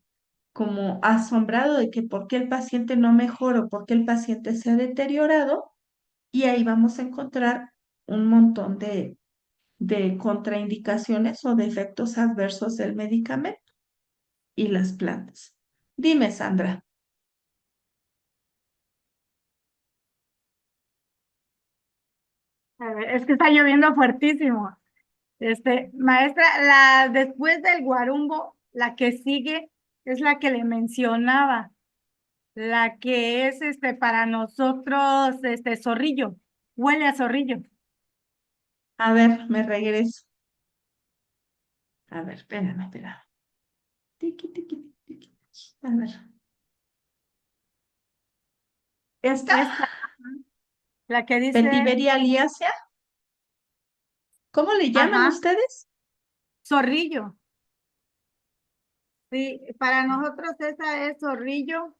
asombrado de que por qué el paciente no mejora o por qué el paciente se ha deteriorado, y ahí vamos a encontrar un montón de contraindicaciones o de efectos adversos del medicamento y las plantas. Dime, Sandra. A ver, es que está lloviendo fuertísimo. Maestra, después del guarumbo, la que sigue es la que le mencionaba, la que es para nosotros, zorrillo, huele a zorrillo. A ver, me regreso. A ver, espérame. Tiqui, tiqui, tiqui, tiqui. A ver. ¿Esta? Esta, la que dice, Vetiveria liacea. ¿Cómo le llaman ajá, ustedes? zorrillo. Sí, para nosotros esa es zorrillo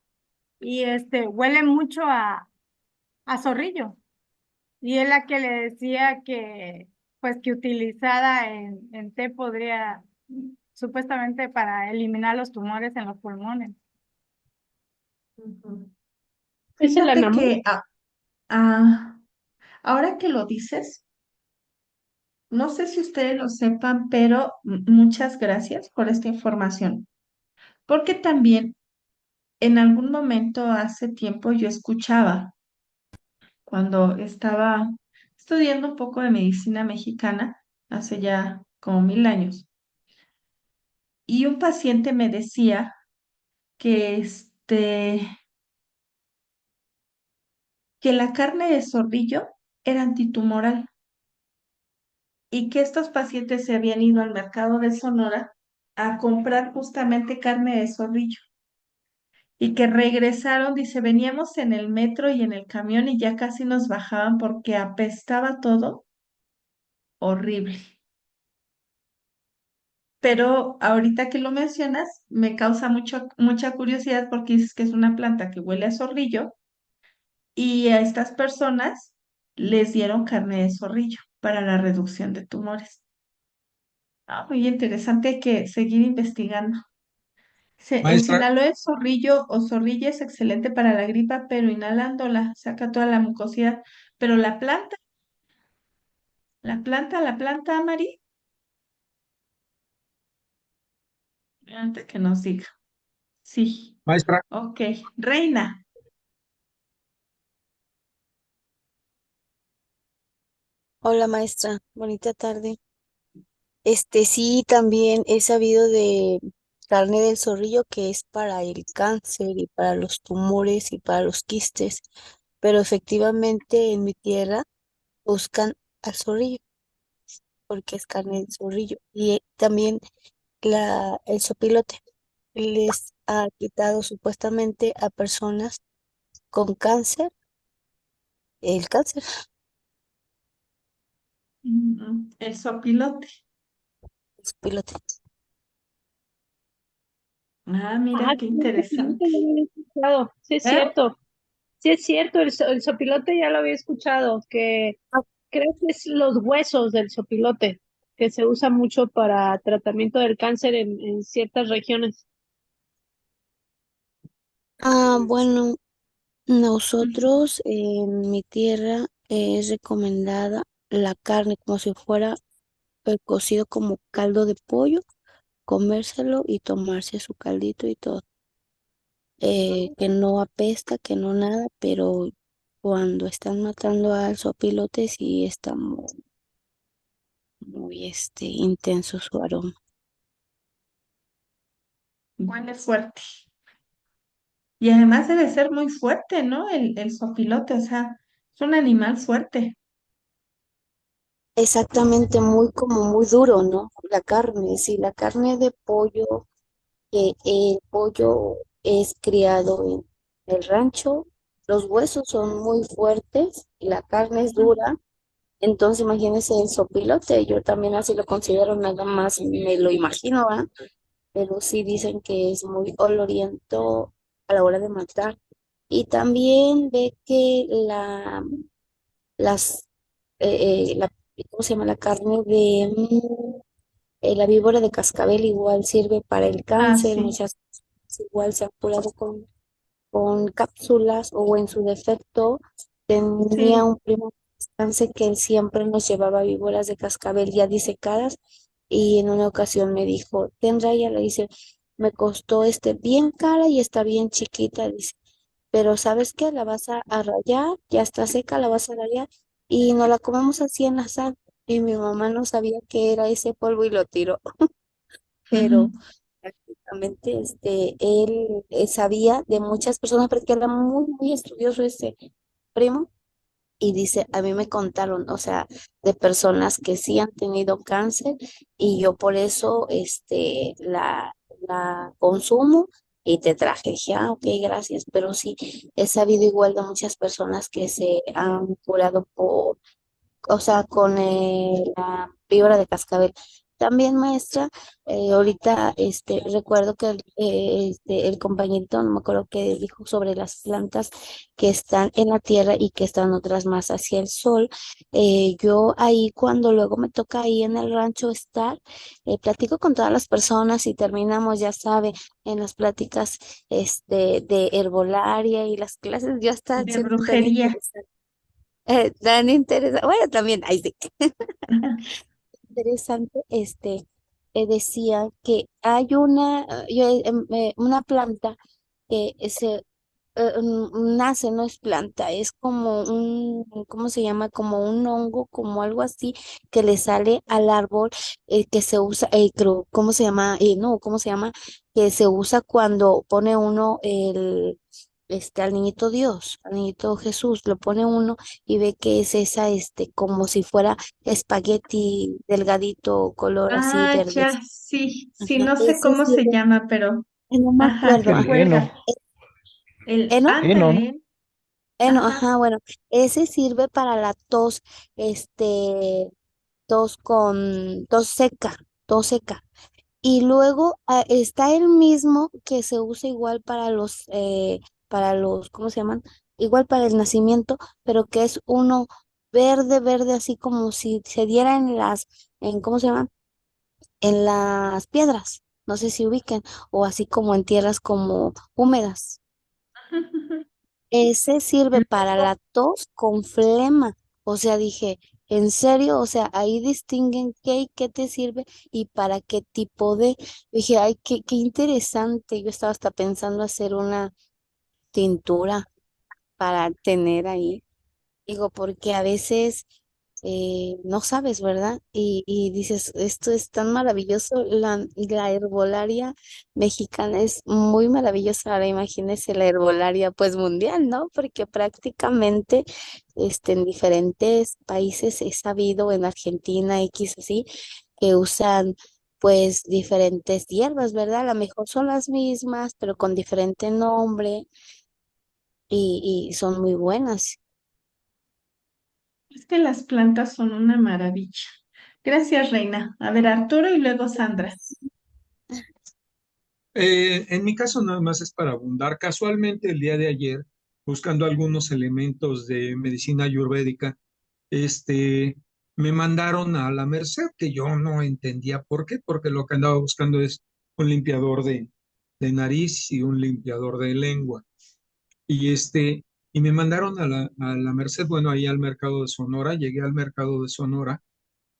y huele mucho a zorrillo. Y es la que le decía que, pues, que utilizada en té podría, supuestamente, para eliminar los tumores en los pulmones. Ujú. ¿Es el Fíjate Anamú? que ah, ahora que lo dices, no sé si ustedes lo sepan, pero muchas gracias por esta información, porque también en algún momento hace tiempo yo escuchaba, cuando estaba estudiando un poco de medicina mexicana, hace ya como 1000 años, y un paciente me decía que, que la carne de zorrillo era antitumoral y que estos pacientes se habían ido al mercado de Sonora a comprar justamente carne de zorrillo y que regresaron, dice, veníamos en el metro y en el camión y ya casi nos bajaban porque apestaba todo horrible. Pero ahorita que lo mencionas, me causa mucha curiosidad porque dices que es una planta que huele a zorrillo y a estas personas les dieron carne de zorrillo para la reducción de tumores. Ah, muy interesante, hay que seguir investigando. El Maestra, Sinaloa de zorrillo o zorrilla es excelente para la gripa, pero inhalándola saca toda la mucosidad. Pero la planta, Mari, antes que nos diga. Sí, maestra, ok. Reina. Hola maestra, bonita tarde. Sí, también he sabido de carne del zorrillo que es para el cáncer y para los tumores y para los quistes, pero efectivamente en mi tierra buscan al zorrillo porque es carne del zorrillo y también el sopilote les ha quitado supuestamente a personas con cáncer el cáncer, El sopilote. el sopilote. Ah, mira Ah, qué el sopilote interesante. ya lo había escuchado. Sí, es ¿Eh? cierto. Sí, es cierto, el sopilote ya lo había escuchado, que creo que es los huesos del sopilote, que se usa mucho para tratamiento del cáncer en ciertas regiones. Bueno. Ujú. Nosotros en mi tierra es recomendada la carne como si fuera cocido como caldo de pollo, comérselo y tomarse su caldito y todo. Que no apesta, que no nada, pero cuando están matando al sopilote sí está muy intenso su aroma. Huele fuerte. Y además debe ser muy fuerte, ¿no? El sopilote, o sea, es un animal fuerte. Exactamente, muy como muy duro, ¿no? La carne, sí, la carne de pollo, que el pollo es criado en el rancho, los huesos son muy fuertes y la carne es dura, entonces imagínense el sopilote, yo también así lo considero, nada más me lo imagino, ¿va? Pero sí dicen que es muy oloriento a la hora de matar. Y también ve que las, ¿cómo se llama? La carne de la víbora de cascabel igual sirve para el Ah, cáncer, sí. muchas personas igual se han curado con cápsulas o en su defecto tenía Sí. un primo cáncer que él siempre nos llevaba víboras de cascabel ya disecadas y en una ocasión me dijo, tendrá ya le dice, me costó bien cara y está bien chiquita, dice, pero ¿sabes qué? La vas a rallar, ya está seca, la vas a rallar y nos la comemos así en la sal. Y mi mamá no sabía que era ese polvo y lo tiró, pero Ujú. prácticamente él sabía de muchas personas porque era muy, muy estudioso ese primo y dice, a mí me contaron, o sea, de personas que sí han tenido cáncer y yo por eso la consumo y te traje. Dije, ah, ok, gracias, pero sí, he sabido igual de muchas personas que se han curado o sea, con la víbora de cascabel. También, maestra, ahorita recuerdo que el compañerito, no me acuerdo qué dijo sobre las plantas que están en la tierra y que están otras más hacia el sol. Yo ahí cuando luego me toca ahí en el rancho estar, platico con todas las personas y terminamos, ya sabe, en las pláticas de herbolaria y las clases, yo hasta De siento tan brujería. interesante. Tan interesante, bueno, también, ahí sí, interesante, decía que hay una planta que nace, no es planta, es como ¿cómo se llama? Como un hongo, como algo así, que le sale al árbol, que se usa, ¿cómo se llama? No, ¿cómo se llama? Que se usa cuando pone uno al niñito Dios, al niñito Jesús, lo pone uno y ve que es esa, como si fuera espagueti delgadito, color así Ah, verde. ya, sí, sí, Ajá, no sé ese cómo se sirve, llama, pero, no me ajá, acuerdo, que El ajá. heno, cuelga. El ¿No? heno, ¿no? ándale, Bueno, ajá. ajá, bueno, ese sirve para la tos, este, tos seca, tos seca. Y luego está el mismo que se usa igual para los, ¿cómo se llaman? Igual para el nacimiento, pero que es uno verde, verde, así como si se diera ¿cómo se llaman? En las piedras, no sé si ubiquen, o así como en tierras como húmedas. Ese sirve El para hongo. la tos con flema. O sea, dije, ¿en serio? O sea, ahí distinguen qué y qué te sirve y para qué tipo de. Dije, ay, qué interesante. Yo estaba hasta pensando hacer una tintura para tener ahí. Digo, porque a veces no sabes, ¿verdad? Y dices, esto es tan maravilloso, la herbolaria mexicana es muy maravillosa. Ahora imagínese la herbolaria pues mundial, ¿no? Porque prácticamente en diferentes países he sabido, en Argentina, X así, que usan pues diferentes hierbas, ¿verdad? A lo mejor son las mismas, pero con diferente nombre y son muy buenas. Es que las plantas son una maravilla. Gracias, Reina. A ver, Arturo y luego Sandra. En mi caso nada más es para abundar. Casualmente el día de ayer, buscando algunos elementos de medicina ayurvédica, este, me mandaron a la Merced, que yo no entendía por qué, porque lo que andaba buscando es un limpiador de nariz y un limpiador de lengua. Y me mandaron a la Merced, bueno, ahí al mercado de Sonora, llegué al mercado de Sonora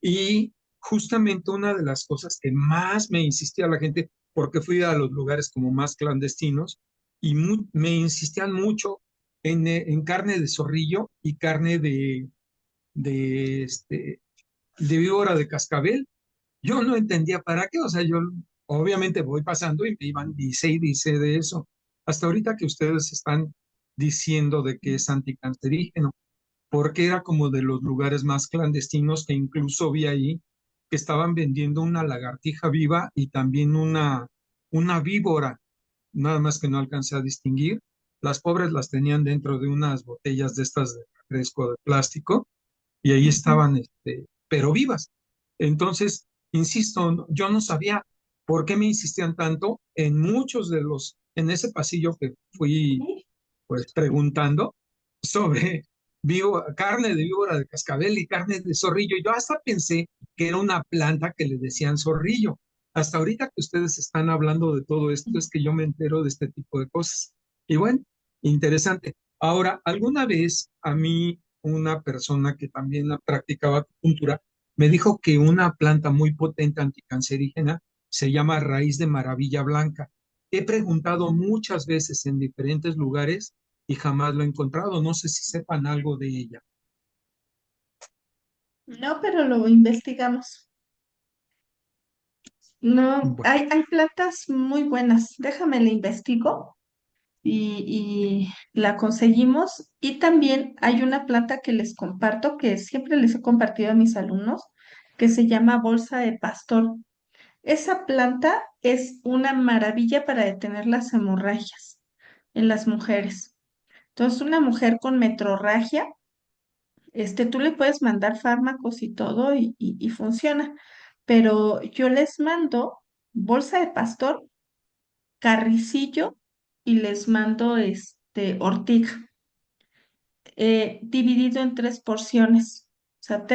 y justamente una de las cosas que más me insistía la gente, porque fui a los lugares como más clandestinos, y me insistían mucho en carne de zorrillo y carne de, este, de víbora de cascabel. Yo no entendía para qué, o sea, yo obviamente voy pasando y me iban, dice y dice de eso. Hasta ahorita que ustedes están diciendo de que es anticancerígeno, porque era como de los lugares más clandestinos que incluso vi ahí que estaban vendiendo una lagartija viva y también una víbora, nada más que no alcancé a distinguir. Las pobres las tenían dentro de unas botellas de estas de refresco de plástico y ahí Ujú. estaban, pero vivas. Entonces, insisto, yo no sabía por qué me insistían tanto en en ese pasillo que fui pues preguntando sobre carne de víbora de cascabel y carne de zorrillo. Yo hasta pensé que era una planta que le decían zorrillo. Hasta ahorita que ustedes están hablando de todo esto es que yo me entero de este tipo de cosas. Y bueno, interesante. Ahora, alguna vez a mí una persona que también practicaba acupuntura me dijo que una planta muy potente anticancerígena se llama raíz de maravilla blanca. He preguntado muchas veces en diferentes lugares y jamás lo he encontrado. No sé si sepan algo de ella. No, pero lo investigamos. No, Bueno, hay plantas muy buenas. Déjame la investigo y la conseguimos. Y también hay una planta que les comparto, que siempre les he compartido a mis alumnos, que se llama bolsa de pastor. Esa planta es una maravilla para detener las hemorragias en las mujeres. Entonces, una mujer con metrorragia, tú le puedes mandar fármacos y todo y funciona. Pero yo les mando bolsa de pastor, carricillo y les mando ortiga, dividido en 3 porciones. O sea,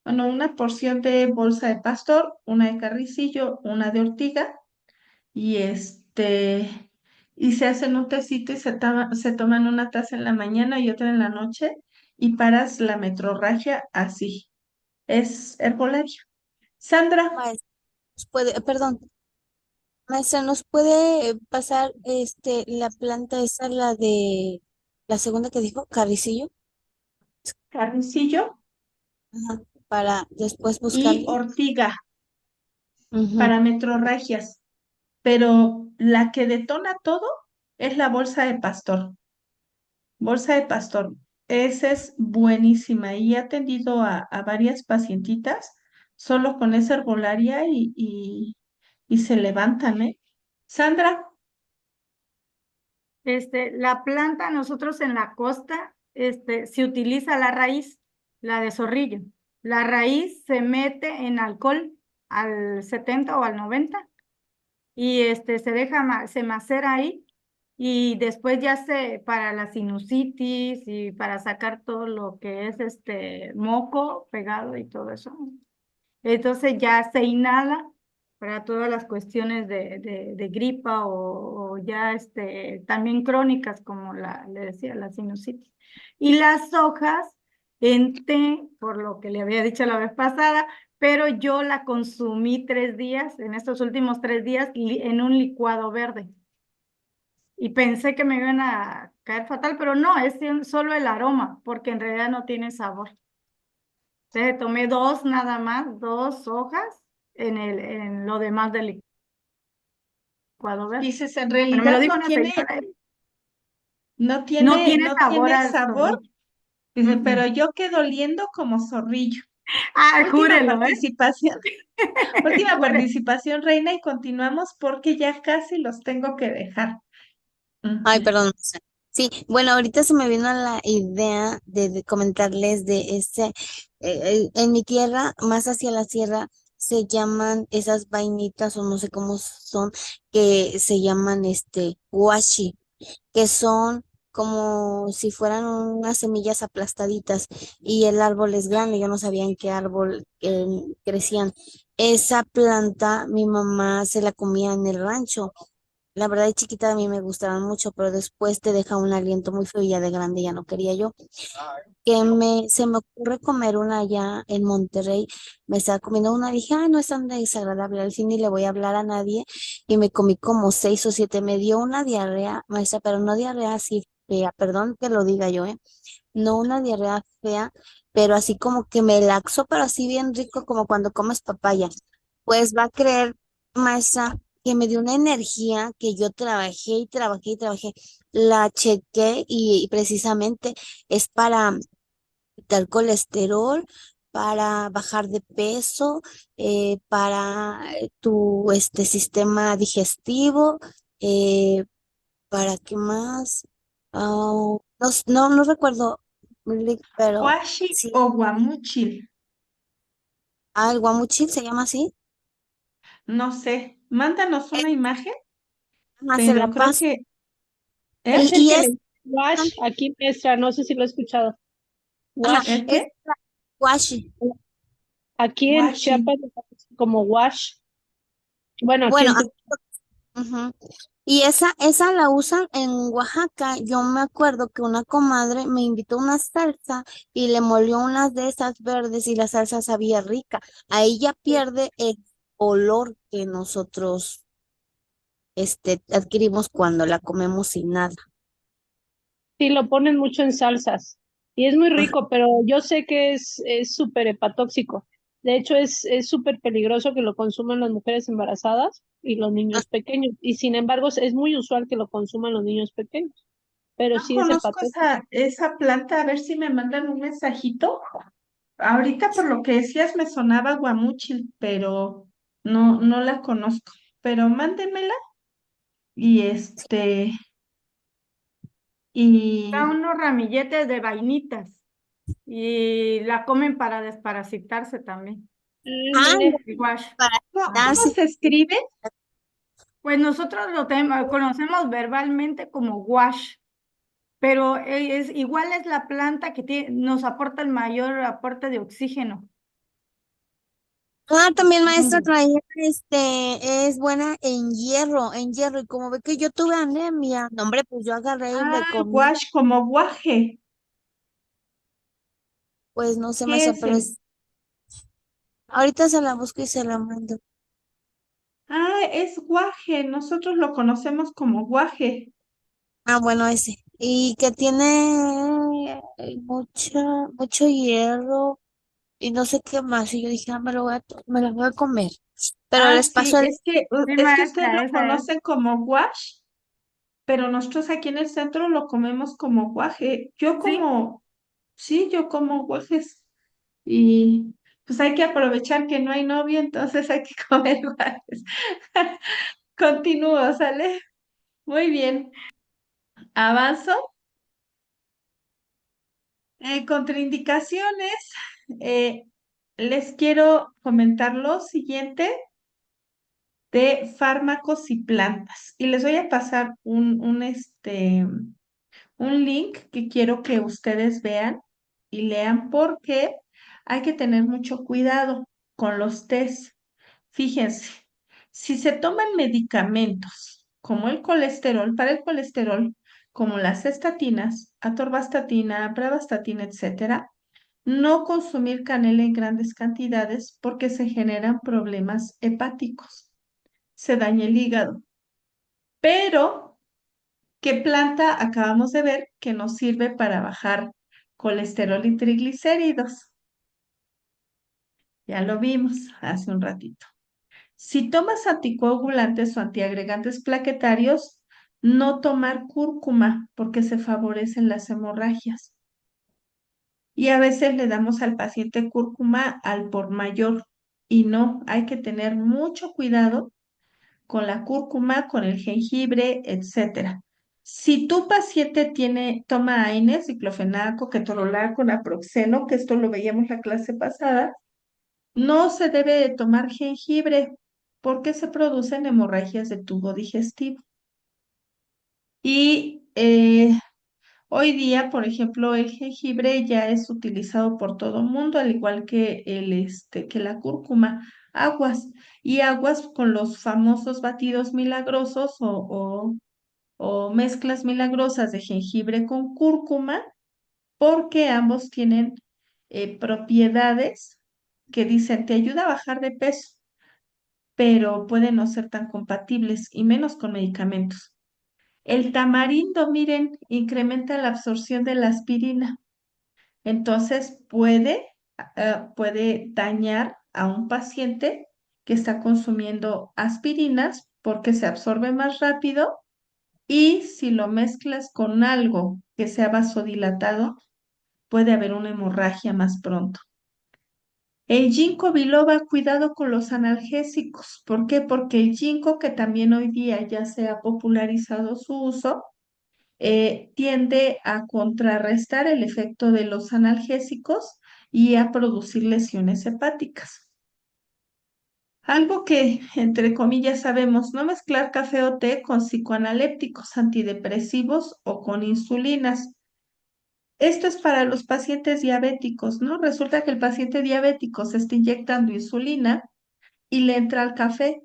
bueno, una porción de bolsa de pastor, una de carricillo, una de ortiga y y se hacen un tecito y se toman una taza en la mañana y otra en la noche y paras la metrorragia así. Es herbolaria. Sandra, Maestra, perdón, maestra, ¿nos puede pasar la planta esa, la segunda que dijo, carricillo? carnicillo Ajá, para después y buscarlo. ortiga Ujú. para metrorragias, pero la que detona todo es la bolsa de pastor. Bolsa de pastor, esa es buenísima y he atendido a varias pacientitas solo con esa herbolaria y se levantan, ¿eh? Sandra, La planta, nosotros en la costa, se utiliza la raíz, la de zorrillo. La raíz se mete en alcohol al 70 o al 90 y se deja, se macera ahí y después ya para la sinusitis y para sacar todo lo que es moco pegado y todo eso. Entonces ya se inhala para todas las cuestiones de gripa o ya también crónicas, como le decía, la sinusitis. Y las hojas en té, por lo que le había dicho la vez pasada, pero yo la consumí 3 días, en estos últimos 3 días, en un licuado verde. Y pensé que me iban a caer fatal, pero no, es solo el aroma, porque en realidad no tiene sabor. Entonces tomé dos nada más, 2 hojas en lo demás del licuado verde. dices, en Bueno, me lo realidad dijo una señora, no tiene no sabor tiene al sabor, zorrillo. dice, pero yo quedo oliendo como zorrillo. Ah, Última júrelo, ¿eh? participación, última Júrelo. participación, Reina, y continuamos porque ya casi los tengo que dejar. Ay, Ujú. perdón. Maestra. Sí, bueno, ahorita se me vino la idea de comentarles de en mi tierra, más hacia la sierra, se llaman esas vainitas o no sé cómo son, que se llaman huashi, que son como si fueran unas semillas aplastaditas y el árbol es grande, yo no sabía en qué árbol crecían. Esa planta mi mamá se la comía en el rancho. La verdad, de chiquita a mí me gustaban mucho, pero después te deja un aliento muy feo y ya de grande ya no quería yo. Se me ocurre comer una allá en Monterrey. Me estaba comiendo una, dije, ay, no es tan desagradable, al fin ni le voy a hablar a nadie. Y me comí como 6 o 7. Me dio una diarrea, maestra, pero no diarrea así fea, perdón que lo diga yo, ¿eh? No una diarrea fea, pero así como que me laxó, pero así bien rico como cuando comes papaya. Pues va a creer, maestra, que me dio una energía que yo trabajé y trabajé y trabajé. La chequé y precisamente es para quitar colesterol, para bajar de peso, para tu sistema digestivo, eh, ¿para qué más? Ah, no recuerdo, pero Huashi sí. o guamúchil, El guamuchil se llama así. no sé, mándanos Eh, una imagen, Se la pero creo paso. que, Y, y es, acérquele. Wash, aquí maestra, no sé si lo he escuchado. Ajá, Wash, ¿El es qué? washi. aquí en Washi. Chiapas lo conocen como wash. Bueno, aquí Bueno, en tu... ujú. Y esa la usan en Oaxaca. Yo me acuerdo que una comadre me invitó a una salsa y le molió unas de esas verdes y la salsa sabía rica. Ahí ya pierde el olor que nosotros adquirimos cuando la comemos sin nada. Sí, lo ponen mucho en salsas y es muy rico, pero yo sé que es súper hepatóxico. De hecho, es súper peligroso que lo consuman las mujeres embarazadas y los Ah, niños pequeños. Y sin embargo, es muy usual que lo consuman los niños pequeños, pero No sí es conozco hepatóxico. esa planta, a ver si me mandan un mensajito. Ahorita por lo que decías me sonaba guamúchil, pero no la conozco. Pero mándenmela y Da y unos ramilletes de vainitas y la comen para desparasitarse también. Ándale. El wash. para cómo Ajá. quitarse. se escribe? Pues nosotros conocemos verbalmente como wash, pero igual es la planta que nos aporta el mayor aporte de oxígeno. Ah, también maestra Mm. traía, es buena en hierro, y como ve que yo tuve anemia, no, hombre, pues yo agarré y me Ah, comí, wash como guaje. pues no sé, ¿Qué maestra, es pero ahorita se la busco y se la mando. Ah, es guaje. Nosotros lo conocemos como guaje. Ah, bueno, ese. Y que tiene mucho hierro y no sé qué más. Y yo dije, ah, me lo voy a comer. Pero Ah, les sí, paso el... Sí, es que ustedes maestra, lo esa es. conocen como wash, pero nosotros aquí en el centro lo comemos como guaje. Sí, Sí, yo como guajes y pues hay que aprovechar que no hay novio, entonces hay que comer guajes. Continúo, ¿sale? Muy bien. Avanzo. Contraindicaciones. eh, Les quiero comentar lo siguiente de fármacos y plantas. Y les voy a pasar un link que quiero que ustedes vean y lean porque hay que tener mucho cuidado con los test. Fíjense, si se toman medicamentos como el colesterol, para el colesterol, como las estatinas, atorvastatina, pravastatina, etcétera, no consumir canela en grandes cantidades porque se generan problemas hepáticos, se daña el hígado. Pero ¿qué planta acabamos de ver que nos sirve para bajar colesterol y triglicéridos? Ya lo vimos hace un ratito. Si tomas anticoagulantes o antiagregantes plaquetarios, no tomar cúrcuma porque se favorecen las hemorragias. Y a veces le damos al paciente cúrcuma al por mayor y no, hay que tener mucho cuidado con la cúrcuma, con el jengibre, etcétera. Si tu paciente toma AINES, diclofenaco, ketorolaco, naproxeno, que esto lo veíamos la clase pasada, no se debe de tomar jengibre porque se producen hemorragias de tubo digestivo. Y hoy día, por ejemplo, el jengibre ya es utilizado por todo el mundo, al igual que que la cúrcuma, aguas y aguas con los famosos batidos milagrosos o mezclas milagrosas de jengibre con cúrcuma, porque ambos tienen propiedades que dicen te ayuda a bajar de peso, pero pueden no ser tan compatibles y menos con medicamentos. El tamarindo, miren, incrementa la absorción de la aspirina. Entonces puede dañar a un paciente que está consumiendo aspirinas porque se absorbe más rápido y si lo mezclas con algo que sea vasodilatado, puede haber una hemorragia más pronto. El ginkgo biloba, cuidado con los analgésicos. ¿Por qué? Porque el ginkgo, que también hoy día ya se ha popularizado su uso, tiende a contrarrestar el efecto de los analgésicos y a producir lesiones hepáticas. Algo que, entre comillas, sabemos, no mezclar café o té con psicoanalépticos, antidepresivos o con insulinas. Esto es para los pacientes diabéticos, ¿no? Resulta que el paciente diabético se está inyectando insulina y le entra al café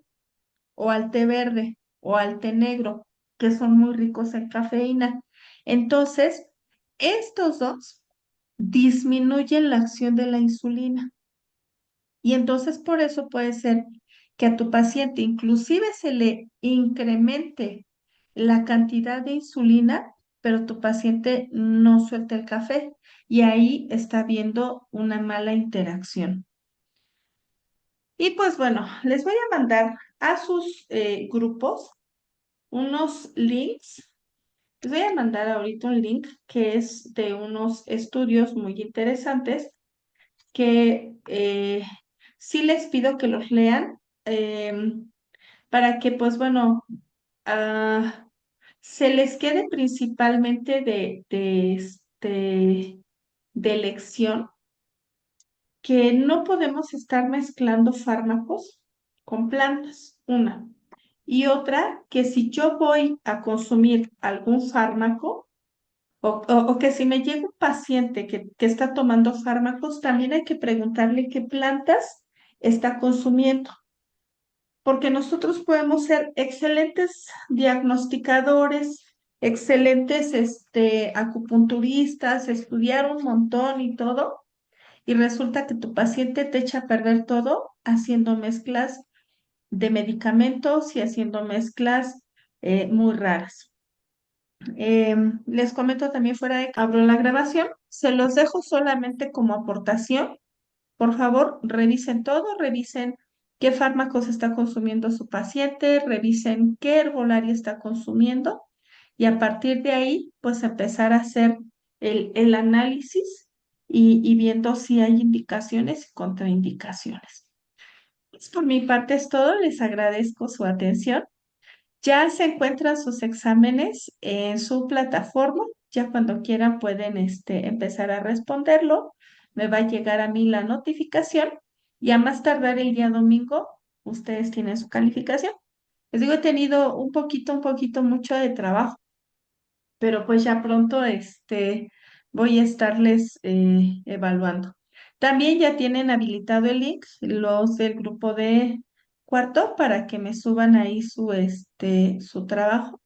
o al té verde o al té negro, que son muy ricos en cafeína. Entonces, estos dos disminuyen la acción de la insulina. Y entonces por eso puede ser que a tu paciente inclusive se le incremente la cantidad de insulina, pero tu paciente no suelta el café y ahí está habiendo una mala interacción. Y pues bueno, les voy a mandar a sus grupos unos links. Les voy a mandar ahorita un link que es de unos estudios muy interesantes que sí les pido que los lean para que, pues bueno, ah, se les quede principalmente de lección que no podemos estar mezclando fármacos con plantas, una. Y otra, que si yo voy a consumir algún fármaco, o que si me llega un paciente que está tomando fármacos, también hay que preguntarle qué plantas está consumiendo, porque nosotros podemos ser excelentes diagnosticadores, excelentes acupunturistas, estudiar un montón y todo, y resulta que tu paciente te echa a perder todo haciendo mezclas de medicamentos y haciendo mezclas muy raras. Les comento también fuera de que abro la grabación, se los dejo solamente como aportación. Por favor, revisen todo, revisen qué fármacos está consumiendo su paciente, revisen qué herbolaria está consumiendo y a partir de ahí, pues empezar a hacer el análisis y viendo si hay indicaciones y contraindicaciones. Pues por mi parte es todo, les agradezco su atención. Ya se encuentran sus exámenes en su plataforma. Ya cuando quieran pueden empezar a responderlo. Me va a llegar a mí la notificación y a más tardar el día domingo, ustedes tienen su calificación. Les digo, he tenido un poquito mucho de trabajo, pero pues ya pronto voy a estarles evaluando. También ya tienen habilitado el link los del grupo de cuarto para que me suban ahí su trabajo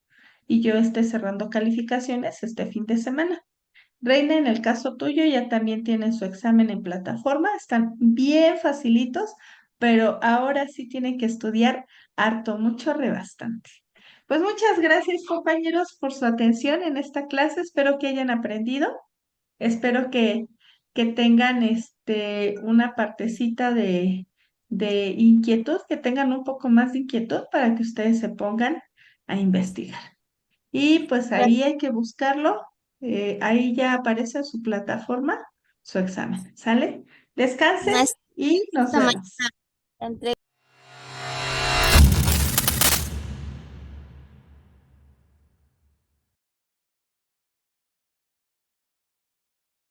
y yo esté cerrando calificaciones este fin de semana. Reina, en el caso tuyo ya también tienen su examen en plataforma, están bien facilitos, pero ahora sí tienen que estudiar harto, mucho, rebastante. Pues muchas gracias, compañeros, por su atención en esta clase. Espero que hayan aprendido. Espero que tengan una partecita de inquietud, que tengan un poco más de inquietud para que ustedes se pongan a investigar. Y pues ahí hay que buscarlo. Ahí ya aparece en su plataforma su examen. ¿Sale? Descansen Maestra, y nos vemos. la entrega